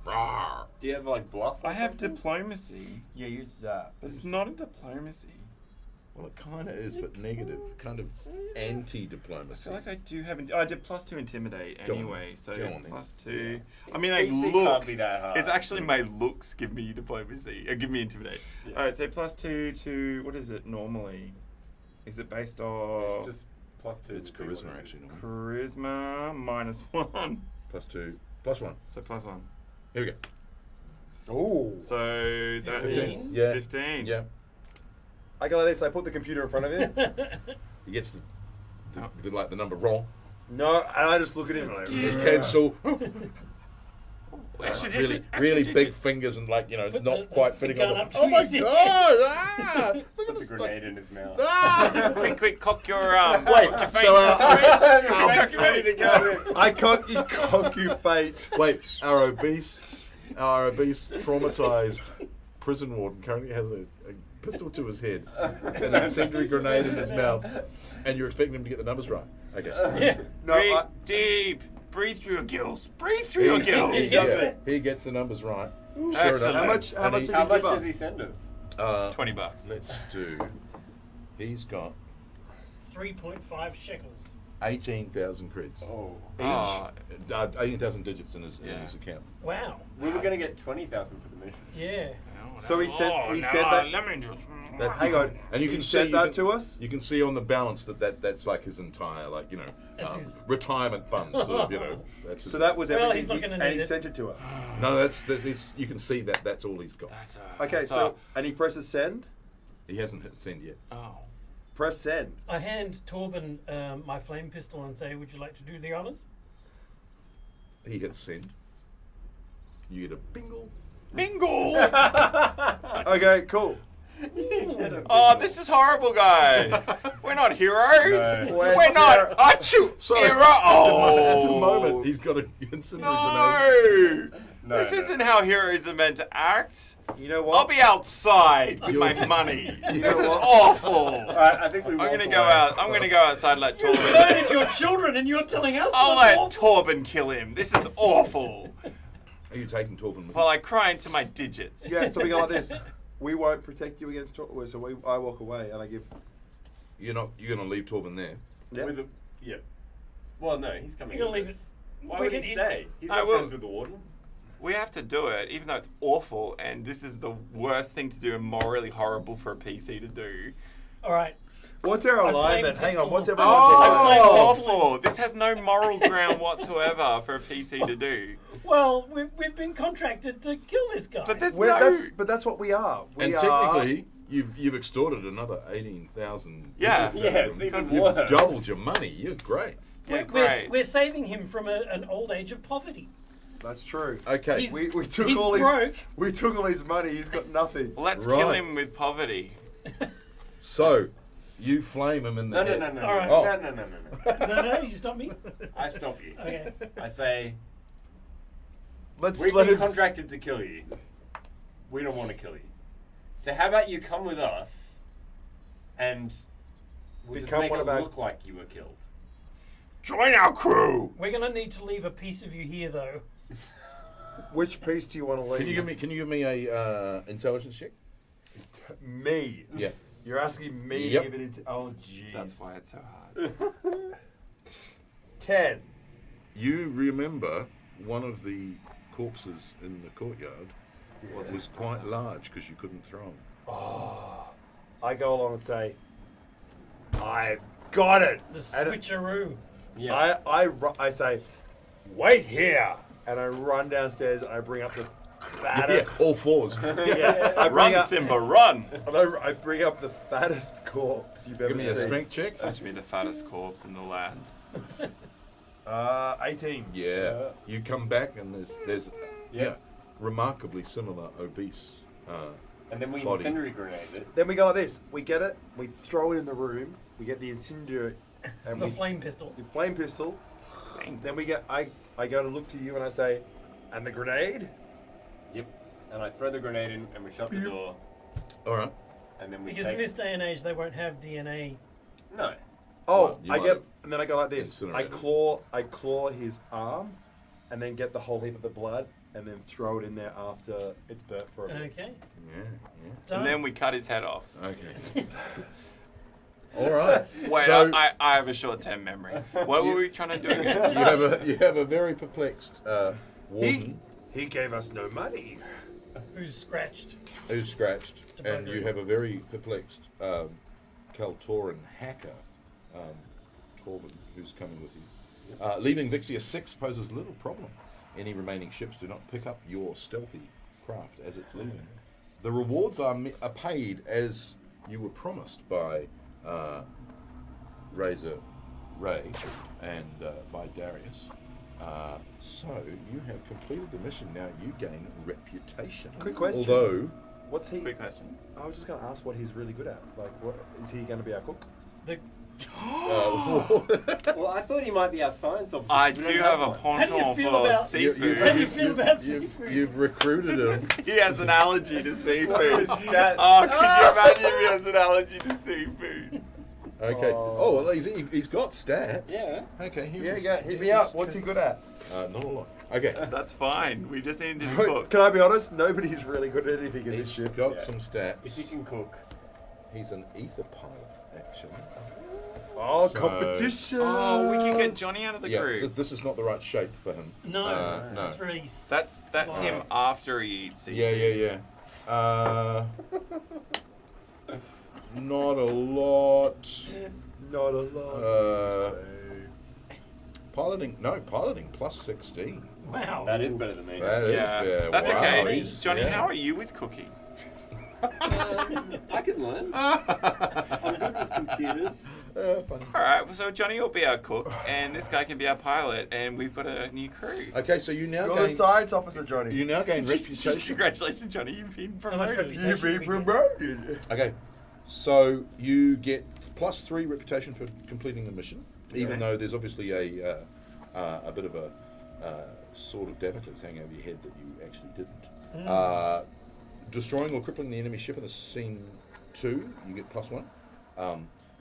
Speaker 3: Rawr.
Speaker 5: Do you have, like, bluff? or
Speaker 3: I have
Speaker 5: something?
Speaker 3: diplomacy.
Speaker 6: Yeah, use that.
Speaker 3: But it's not a diplomacy.
Speaker 1: Well, it kind of is, but negative, kind of
Speaker 3: I
Speaker 1: anti-diplomacy.
Speaker 3: feel like I do have. I did +2 intimidate
Speaker 1: Go on.
Speaker 3: anyway, so
Speaker 1: Go on then.
Speaker 3: +2. I mean, I
Speaker 5: DC
Speaker 3: look.
Speaker 5: can't be that hard.
Speaker 3: It's actually my looks give me diplomacy. Give me intimidate.
Speaker 5: Yeah.
Speaker 3: All right, so +2 to what is it normally? Is it based off
Speaker 5: Just +2.
Speaker 1: It's charisma, actually. No?
Speaker 3: charisma -1?
Speaker 1: +2, +1.
Speaker 3: So +1.
Speaker 1: Here we go.
Speaker 6: Oh.
Speaker 3: So that
Speaker 4: 15.
Speaker 3: is
Speaker 1: Yeah.
Speaker 3: 15.
Speaker 1: Yeah.
Speaker 6: I go like this. I put the computer in front of him.
Speaker 1: He gets the number wrong.
Speaker 6: No, and I just look at him like,
Speaker 1: Just cancel.
Speaker 3: Extra
Speaker 1: really,
Speaker 3: digit, extra
Speaker 1: really
Speaker 3: digit.
Speaker 1: big fingers and like
Speaker 4: Put
Speaker 1: not
Speaker 4: the-
Speaker 1: quite
Speaker 4: the
Speaker 1: fitting
Speaker 4: gun
Speaker 1: on the.
Speaker 4: up to
Speaker 1: Oh my
Speaker 4: his head.
Speaker 1: god! Ah, look
Speaker 5: Put
Speaker 1: at
Speaker 5: the
Speaker 1: this.
Speaker 5: grenade in his mouth.
Speaker 1: Ah!
Speaker 3: Quick, cock your
Speaker 1: Wait,
Speaker 3: cock your face.
Speaker 1: so
Speaker 5: Back ready to go.
Speaker 6: I cock you fate.
Speaker 1: wait, our obese, traumatized prison warden currently has a pistol to his head and an incendiary grenade in his mouth, and you're expecting him to get the numbers right. Okay.
Speaker 4: Yeah.
Speaker 6: No,
Speaker 3: Breathe
Speaker 6: I,
Speaker 3: deep. Breathe through your gills. Breathe through your gills.
Speaker 4: He does it.
Speaker 1: He gets the numbers right.
Speaker 3: Excellent.
Speaker 6: how much? How
Speaker 1: And
Speaker 6: much?
Speaker 1: he-
Speaker 6: Did
Speaker 5: How
Speaker 6: he
Speaker 5: much
Speaker 6: give us?
Speaker 5: does he send us?
Speaker 3: $20.
Speaker 1: Let's do. He's got
Speaker 4: 3.5 shekels.
Speaker 1: 18,000 creds.
Speaker 5: Oh.
Speaker 3: Oh,
Speaker 1: 18,000 digits in his
Speaker 3: Yeah.
Speaker 1: account.
Speaker 4: Wow.
Speaker 5: We were going to get 20,000 for the mission.
Speaker 4: Yeah.
Speaker 6: So he said-
Speaker 3: Oh,
Speaker 6: he
Speaker 3: no,
Speaker 6: said that-
Speaker 3: Let me just.
Speaker 6: Hang on.
Speaker 1: And you
Speaker 6: He
Speaker 1: can
Speaker 6: said
Speaker 1: see
Speaker 6: that to us.
Speaker 1: You can see on the balance that's like his entire
Speaker 4: That's his-
Speaker 1: retirement fund. Sort of, that's
Speaker 6: So that was
Speaker 4: Well,
Speaker 6: everything,
Speaker 4: he's not gonna
Speaker 6: and
Speaker 4: need
Speaker 6: he
Speaker 4: it.
Speaker 6: sent it to us.
Speaker 1: no, that's you can see that's all he's got.
Speaker 3: That's,
Speaker 6: Okay,
Speaker 3: that's,
Speaker 6: so and he presses send.
Speaker 1: He hasn't hit send yet.
Speaker 3: oh.
Speaker 6: Press send.
Speaker 4: I hand Torben my flame pistol and say, "Would you like to do the honors?"
Speaker 1: He hits send. You get a bingle.
Speaker 3: Bingo!
Speaker 6: Okay, cool.
Speaker 3: Oh, this is horrible, guys. We're not heroes.
Speaker 5: No.
Speaker 6: We're
Speaker 3: We're not.
Speaker 6: hero-
Speaker 3: Achu!
Speaker 1: Sorry.
Speaker 3: Hero!
Speaker 1: At the
Speaker 3: Oh!
Speaker 1: moment, he's got an incendiary grenade.
Speaker 3: No!
Speaker 5: No,
Speaker 3: This
Speaker 5: no.
Speaker 3: isn't how heroes are meant to act.
Speaker 6: You know what?
Speaker 3: I'll be outside with
Speaker 1: You're-
Speaker 3: my money.
Speaker 1: You
Speaker 3: This
Speaker 1: know
Speaker 3: is
Speaker 1: what?
Speaker 3: awful.
Speaker 5: Alright, I think we
Speaker 3: I'm
Speaker 5: walk
Speaker 3: gonna go
Speaker 5: away.
Speaker 3: out. I'm gonna go outside and let
Speaker 4: You
Speaker 3: Torben.
Speaker 4: murdered your children, and you're telling us.
Speaker 3: I'll
Speaker 4: what's
Speaker 3: let
Speaker 4: awful?
Speaker 3: Torben kill him. This is awful.
Speaker 1: Are you taking Torben with
Speaker 3: While
Speaker 1: you?
Speaker 3: I cry into my digits.
Speaker 6: Yeah, so we go like this. We won't protect you against trouble, so I walk away and I give.
Speaker 1: You're gonna leave Torben there.
Speaker 6: Yeah.
Speaker 5: With the, yeah. Well, no, he's coming.
Speaker 4: You're gonna
Speaker 5: with
Speaker 4: leave
Speaker 5: us.
Speaker 4: it.
Speaker 5: Why
Speaker 4: we
Speaker 5: would
Speaker 4: can
Speaker 5: he
Speaker 4: eat-
Speaker 5: stay? He's
Speaker 3: I
Speaker 5: not
Speaker 3: will-
Speaker 5: friends with the warden.
Speaker 3: We have to do it, even though it's awful, and this is the worst thing to do and morally horrible for a PC to do.
Speaker 4: All right.
Speaker 6: What's our
Speaker 4: A
Speaker 6: alignment?
Speaker 4: flame
Speaker 6: Hang on. What's
Speaker 4: pistol.
Speaker 6: everyone's
Speaker 3: Oh,
Speaker 4: It's like
Speaker 6: alignment?
Speaker 3: awful! This has no moral ground whatsoever for a PC to do.
Speaker 4: Well, we've been contracted to kill this guy.
Speaker 3: But there's
Speaker 6: We're-
Speaker 3: no.
Speaker 6: but that's what we are. We
Speaker 1: And
Speaker 6: are.
Speaker 1: technically, you've extorted another 18,000.
Speaker 3: Yeah.
Speaker 1: digits out
Speaker 5: Yeah,
Speaker 1: of
Speaker 5: it's
Speaker 1: him.
Speaker 5: even
Speaker 1: You've
Speaker 5: worse.
Speaker 1: doubled your money. You're great.
Speaker 3: Yeah, great.
Speaker 4: we're saving him from an old age of poverty.
Speaker 6: That's true.
Speaker 1: Okay.
Speaker 4: He's-
Speaker 6: We took
Speaker 4: He's
Speaker 6: all
Speaker 4: broke.
Speaker 6: we took all his money. He's got nothing.
Speaker 3: Let's kill
Speaker 1: Right.
Speaker 3: him with poverty.
Speaker 1: So, you flame him in the
Speaker 5: No, no,
Speaker 1: head.
Speaker 5: no, no,
Speaker 4: All right.
Speaker 5: no,
Speaker 1: Oh.
Speaker 5: no, no, no, no, no.
Speaker 4: No, you stop me.
Speaker 5: I stop you.
Speaker 4: Okay.
Speaker 5: I say,
Speaker 6: Let's
Speaker 5: we've
Speaker 6: let
Speaker 5: been
Speaker 6: him.
Speaker 5: contracted to kill you. We don't want to kill you. So how about you come with us, and we'll just
Speaker 6: Become
Speaker 5: make
Speaker 6: one
Speaker 5: it
Speaker 6: of our-
Speaker 5: look like you were killed.
Speaker 3: Join our crew.
Speaker 4: We're gonna need to leave a piece of you here, though.
Speaker 6: Which piece do you want to leave?
Speaker 1: Can you give me a intelligence check?
Speaker 6: me?
Speaker 1: Yeah.
Speaker 6: You're asking me
Speaker 1: Yep.
Speaker 6: to give it into. Oh, jeez.
Speaker 3: That's why it's so hard.
Speaker 6: 10.
Speaker 1: You remember one of the corpses in the courtyard was quite large because you couldn't throw him.
Speaker 6: I go along and say, I've got it.
Speaker 4: The
Speaker 6: And
Speaker 4: switcheroo.
Speaker 5: Yeah.
Speaker 6: I say, wait here. And I run downstairs and I bring up the fattest.
Speaker 1: Yeah, all fours.
Speaker 6: Yeah, I bring
Speaker 3: Run,
Speaker 6: up,
Speaker 3: Simba, run!
Speaker 6: and I bring up the fattest corpse you've ever
Speaker 1: Give me a
Speaker 6: seen.
Speaker 1: strength check.
Speaker 3: Fetch me the fattest corpse in the land.
Speaker 6: 18.
Speaker 1: Yeah. You come back and there's
Speaker 5: Yeah.
Speaker 1: remarkably similar obese.
Speaker 5: And then we
Speaker 1: Body.
Speaker 5: incendiary grenade it.
Speaker 6: Then we go like this. We get it. We throw it in the room. We get the incendiary and
Speaker 4: The
Speaker 6: we
Speaker 4: flame pistol.
Speaker 6: the flame pistol. Then we get. I go to look to you and I say, and the grenade.
Speaker 5: Yep. And I throw the grenade in, and we shut the door,
Speaker 1: All right.
Speaker 5: and then we
Speaker 4: Because
Speaker 5: take.
Speaker 4: in this day and age, they won't have DNA.
Speaker 5: No.
Speaker 6: Oh,
Speaker 1: Well, you
Speaker 6: I
Speaker 1: might
Speaker 6: get,
Speaker 1: have
Speaker 6: and then I go like this. I
Speaker 1: incinerated.
Speaker 6: claw his arm, and then get the whole heap of the blood, and then throw it in there after it's burnt for a bit.
Speaker 4: Okay.
Speaker 1: Yeah.
Speaker 4: Done.
Speaker 3: And then we cut his head off.
Speaker 1: Okay. All right.
Speaker 3: Wait,
Speaker 1: So
Speaker 3: I have a short-term memory. What were we trying to do again?
Speaker 1: you have a very perplexed warden
Speaker 6: He gave us no money.
Speaker 4: Who's scratched?
Speaker 1: who's scratched,
Speaker 4: To
Speaker 1: and
Speaker 4: bugger
Speaker 1: you
Speaker 4: him.
Speaker 1: have a very perplexed Kaltoran hacker, Torvin, who's coming with you. Leaving Vixia 6 poses little problem. Any remaining ships do not pick up your stealthy craft as it's leaving. The rewards are paid as you were promised by Razor Ray and by Darius. So you have completed the mission. Now you gain reputation.
Speaker 6: Quick question.
Speaker 1: Although,
Speaker 6: What's he?
Speaker 3: Quick question.
Speaker 6: I was just going to ask what he's really good at. Like, what is he going to be our cook?
Speaker 4: The,
Speaker 5: Well, I thought he might be our science officer.
Speaker 3: I
Speaker 5: We
Speaker 3: do
Speaker 5: don't
Speaker 3: have a
Speaker 5: one.
Speaker 4: How do you
Speaker 3: penchant
Speaker 4: feel
Speaker 3: for
Speaker 4: about-
Speaker 3: seafood.
Speaker 4: How do you feel about seafood?
Speaker 1: You've recruited him.
Speaker 3: He has an allergy to seafood.
Speaker 5: That-
Speaker 3: Oh, could you imagine if he has an allergy to seafood?
Speaker 1: Okay. Oh, well, he's got stats.
Speaker 5: Yeah.
Speaker 1: Okay.
Speaker 6: Hit me up. What's he good at?
Speaker 1: Not a lot. Okay.
Speaker 3: That's fine. We just need him to cook.
Speaker 6: Can I be honest? Nobody's really good at anything in this
Speaker 1: He's
Speaker 6: ship.
Speaker 1: got some stats.
Speaker 5: If he can cook.
Speaker 1: He's an ether pilot, actually.
Speaker 6: Oh,
Speaker 1: So-
Speaker 6: competition!
Speaker 3: Oh, we can get Johnny out of the
Speaker 1: Yeah,
Speaker 3: group.
Speaker 1: this is not the right shape for him.
Speaker 4: no,
Speaker 1: No.
Speaker 4: that's very.
Speaker 3: That's him after he eats seafood.
Speaker 1: Yeah. Not a lot.
Speaker 6: Not a lot.
Speaker 1: Piloting plus 16.
Speaker 4: Wow.
Speaker 5: That is better than me.
Speaker 1: That is,
Speaker 3: Yeah, that's
Speaker 1: wow,
Speaker 3: okay.
Speaker 1: he's-
Speaker 3: Johnny,
Speaker 1: yeah.
Speaker 3: how are you with cooking?
Speaker 5: I can learn. I'm good with computers.
Speaker 1: Funny.
Speaker 3: All right, so Johnny will be our cook, and this guy can be our pilot, and we've got a new crew.
Speaker 1: Okay, so you now
Speaker 6: You're the
Speaker 1: gain.
Speaker 6: science officer, Johnny.
Speaker 1: You now gain reputation.
Speaker 3: Congratulations, Johnny. You've been
Speaker 4: How much
Speaker 3: promoted.
Speaker 4: reputation?
Speaker 6: You've been promoted.
Speaker 1: Okay, so you get +3 reputation for completing the mission, even though there's obviously a bit of a sword of Damocles hanging over your head that you actually didn't. Destroying or crippling the enemy ship in the scene 2, you get +1.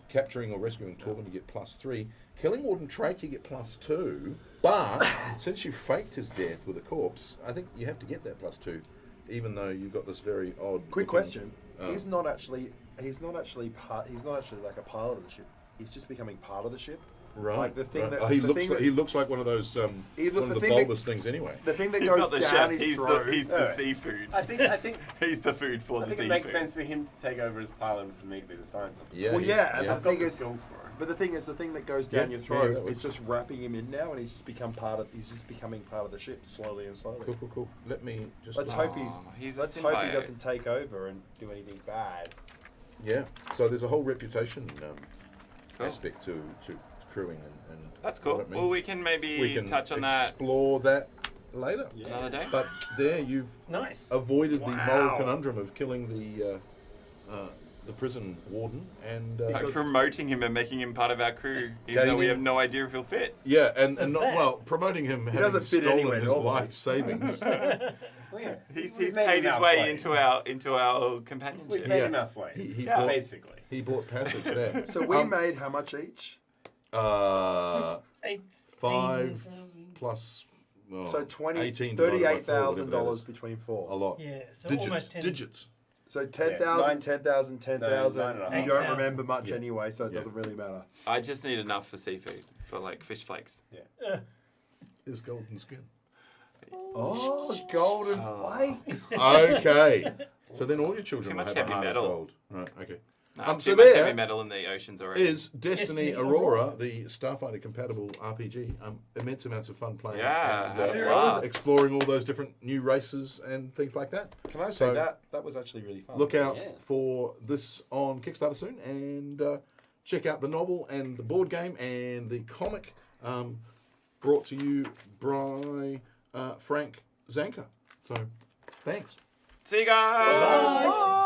Speaker 1: Capturing or rescuing Torben, you get +3. Killing Warden Trake, you get +2. But since you faked his death with a corpse, I think you have to get that +2, even though you've got this very odd.
Speaker 6: Quick
Speaker 1: looking-
Speaker 6: question. He's not actually like a pilot of the ship. He's just becoming part of the ship.
Speaker 1: Right.
Speaker 6: Like the thing
Speaker 1: right.
Speaker 6: that
Speaker 1: Oh, he
Speaker 6: the
Speaker 1: looks
Speaker 6: thing
Speaker 1: like
Speaker 6: that-
Speaker 1: he looks like one of those
Speaker 6: He look-
Speaker 1: one
Speaker 6: the
Speaker 1: of the
Speaker 6: thing that-
Speaker 1: bulbous things anyway.
Speaker 6: The thing that
Speaker 3: He's
Speaker 6: goes
Speaker 3: not the
Speaker 6: down
Speaker 3: chef.
Speaker 6: his
Speaker 3: He's
Speaker 6: throat.
Speaker 3: the seafood.
Speaker 5: I think
Speaker 3: He's the food for
Speaker 5: I
Speaker 3: the
Speaker 5: think it
Speaker 3: seafood.
Speaker 5: makes sense for him to take over as pilot and for me to be the science officer.
Speaker 1: Yeah.
Speaker 6: Well, yeah, and
Speaker 1: yeah.
Speaker 5: I've got
Speaker 6: thing
Speaker 5: the
Speaker 6: is-
Speaker 5: skills for it.
Speaker 6: But the thing is, the thing that goes down
Speaker 1: Yeah,
Speaker 6: your
Speaker 1: yeah,
Speaker 6: throat
Speaker 1: that
Speaker 6: is
Speaker 1: works.
Speaker 6: just wrapping him in now, and he's just becoming part of the ship slowly and slowly.
Speaker 1: Cool. Let me just.
Speaker 6: Let's hope he's.
Speaker 3: He's a
Speaker 6: Let's hope he
Speaker 3: symbiote.
Speaker 6: doesn't take over and do anything bad.
Speaker 1: Yeah. So there's a whole reputation
Speaker 3: Cool.
Speaker 1: aspect to crewing and
Speaker 3: That's
Speaker 1: what
Speaker 3: cool.
Speaker 1: it means.
Speaker 3: Well, we can maybe
Speaker 1: We can
Speaker 3: touch on that
Speaker 1: explore that later.
Speaker 3: another day.
Speaker 1: But there you've
Speaker 4: Nice.
Speaker 1: avoided the moral
Speaker 6: Wow.
Speaker 1: conundrum of killing the prison warden and
Speaker 3: By promoting him and making him part of our crew, even though we
Speaker 1: Gaining-
Speaker 3: have no idea if he'll fit.
Speaker 1: yeah, and
Speaker 4: So
Speaker 1: not
Speaker 4: that-
Speaker 1: well promoting him having
Speaker 6: doesn't fit
Speaker 1: stolen
Speaker 6: anywhere
Speaker 1: his
Speaker 6: normally.
Speaker 1: life savings.
Speaker 5: Well, yeah.
Speaker 3: He's
Speaker 5: We've
Speaker 3: paid
Speaker 5: made
Speaker 3: his
Speaker 5: him
Speaker 3: way
Speaker 5: our slave.
Speaker 3: into our
Speaker 5: We've
Speaker 3: companionship.
Speaker 5: made
Speaker 1: Yeah.
Speaker 5: him our slave.
Speaker 1: He
Speaker 3: Yeah.
Speaker 1: bought,
Speaker 5: Basically.
Speaker 1: he bought passage there.
Speaker 6: So we made how much each?
Speaker 1: 5 plus well,
Speaker 6: So 20,
Speaker 1: $18 divided by 4, whatever that
Speaker 6: $38,000
Speaker 1: is.
Speaker 6: between 4.
Speaker 1: A lot.
Speaker 4: Yeah, so
Speaker 1: digits.
Speaker 4: almost 10.
Speaker 1: Digits.
Speaker 6: So 10,000,
Speaker 5: nine-
Speaker 6: 10,000, 10,000.
Speaker 5: nine and a
Speaker 6: You
Speaker 5: half.
Speaker 6: don't
Speaker 4: 8,000.
Speaker 6: remember much
Speaker 1: Yeah.
Speaker 6: anyway, so it
Speaker 1: Yeah.
Speaker 6: doesn't really matter.
Speaker 3: I just need enough for seafood, for like fish flakes.
Speaker 1: His golden skin.
Speaker 6: Oh, golden flakes.
Speaker 1: Okay. So then all your children
Speaker 3: Too
Speaker 1: will
Speaker 3: much
Speaker 1: have a
Speaker 3: heavy
Speaker 1: heart of
Speaker 3: metal.
Speaker 1: gold. Right, okay.
Speaker 3: No,
Speaker 1: So
Speaker 3: too much
Speaker 1: there
Speaker 3: heavy metal in the oceans already.
Speaker 1: is Destiny
Speaker 4: Destiny
Speaker 1: Aurora,
Speaker 4: Aurora.
Speaker 1: the Starfinder compatible RPG. Immense amounts of fun playing.
Speaker 3: Yeah,
Speaker 1: and,
Speaker 3: had a
Speaker 4: There
Speaker 3: blast.
Speaker 1: exploring all those different new races and things like that.
Speaker 6: Can I
Speaker 1: So-
Speaker 6: say that? That was actually really fun.
Speaker 1: Look out
Speaker 5: Yeah.
Speaker 1: for this on Kickstarter soon, and check out the novel and the board game and the comic, brought to you by Frank Zanka. So, thanks.
Speaker 3: See you guys.
Speaker 1: Bye.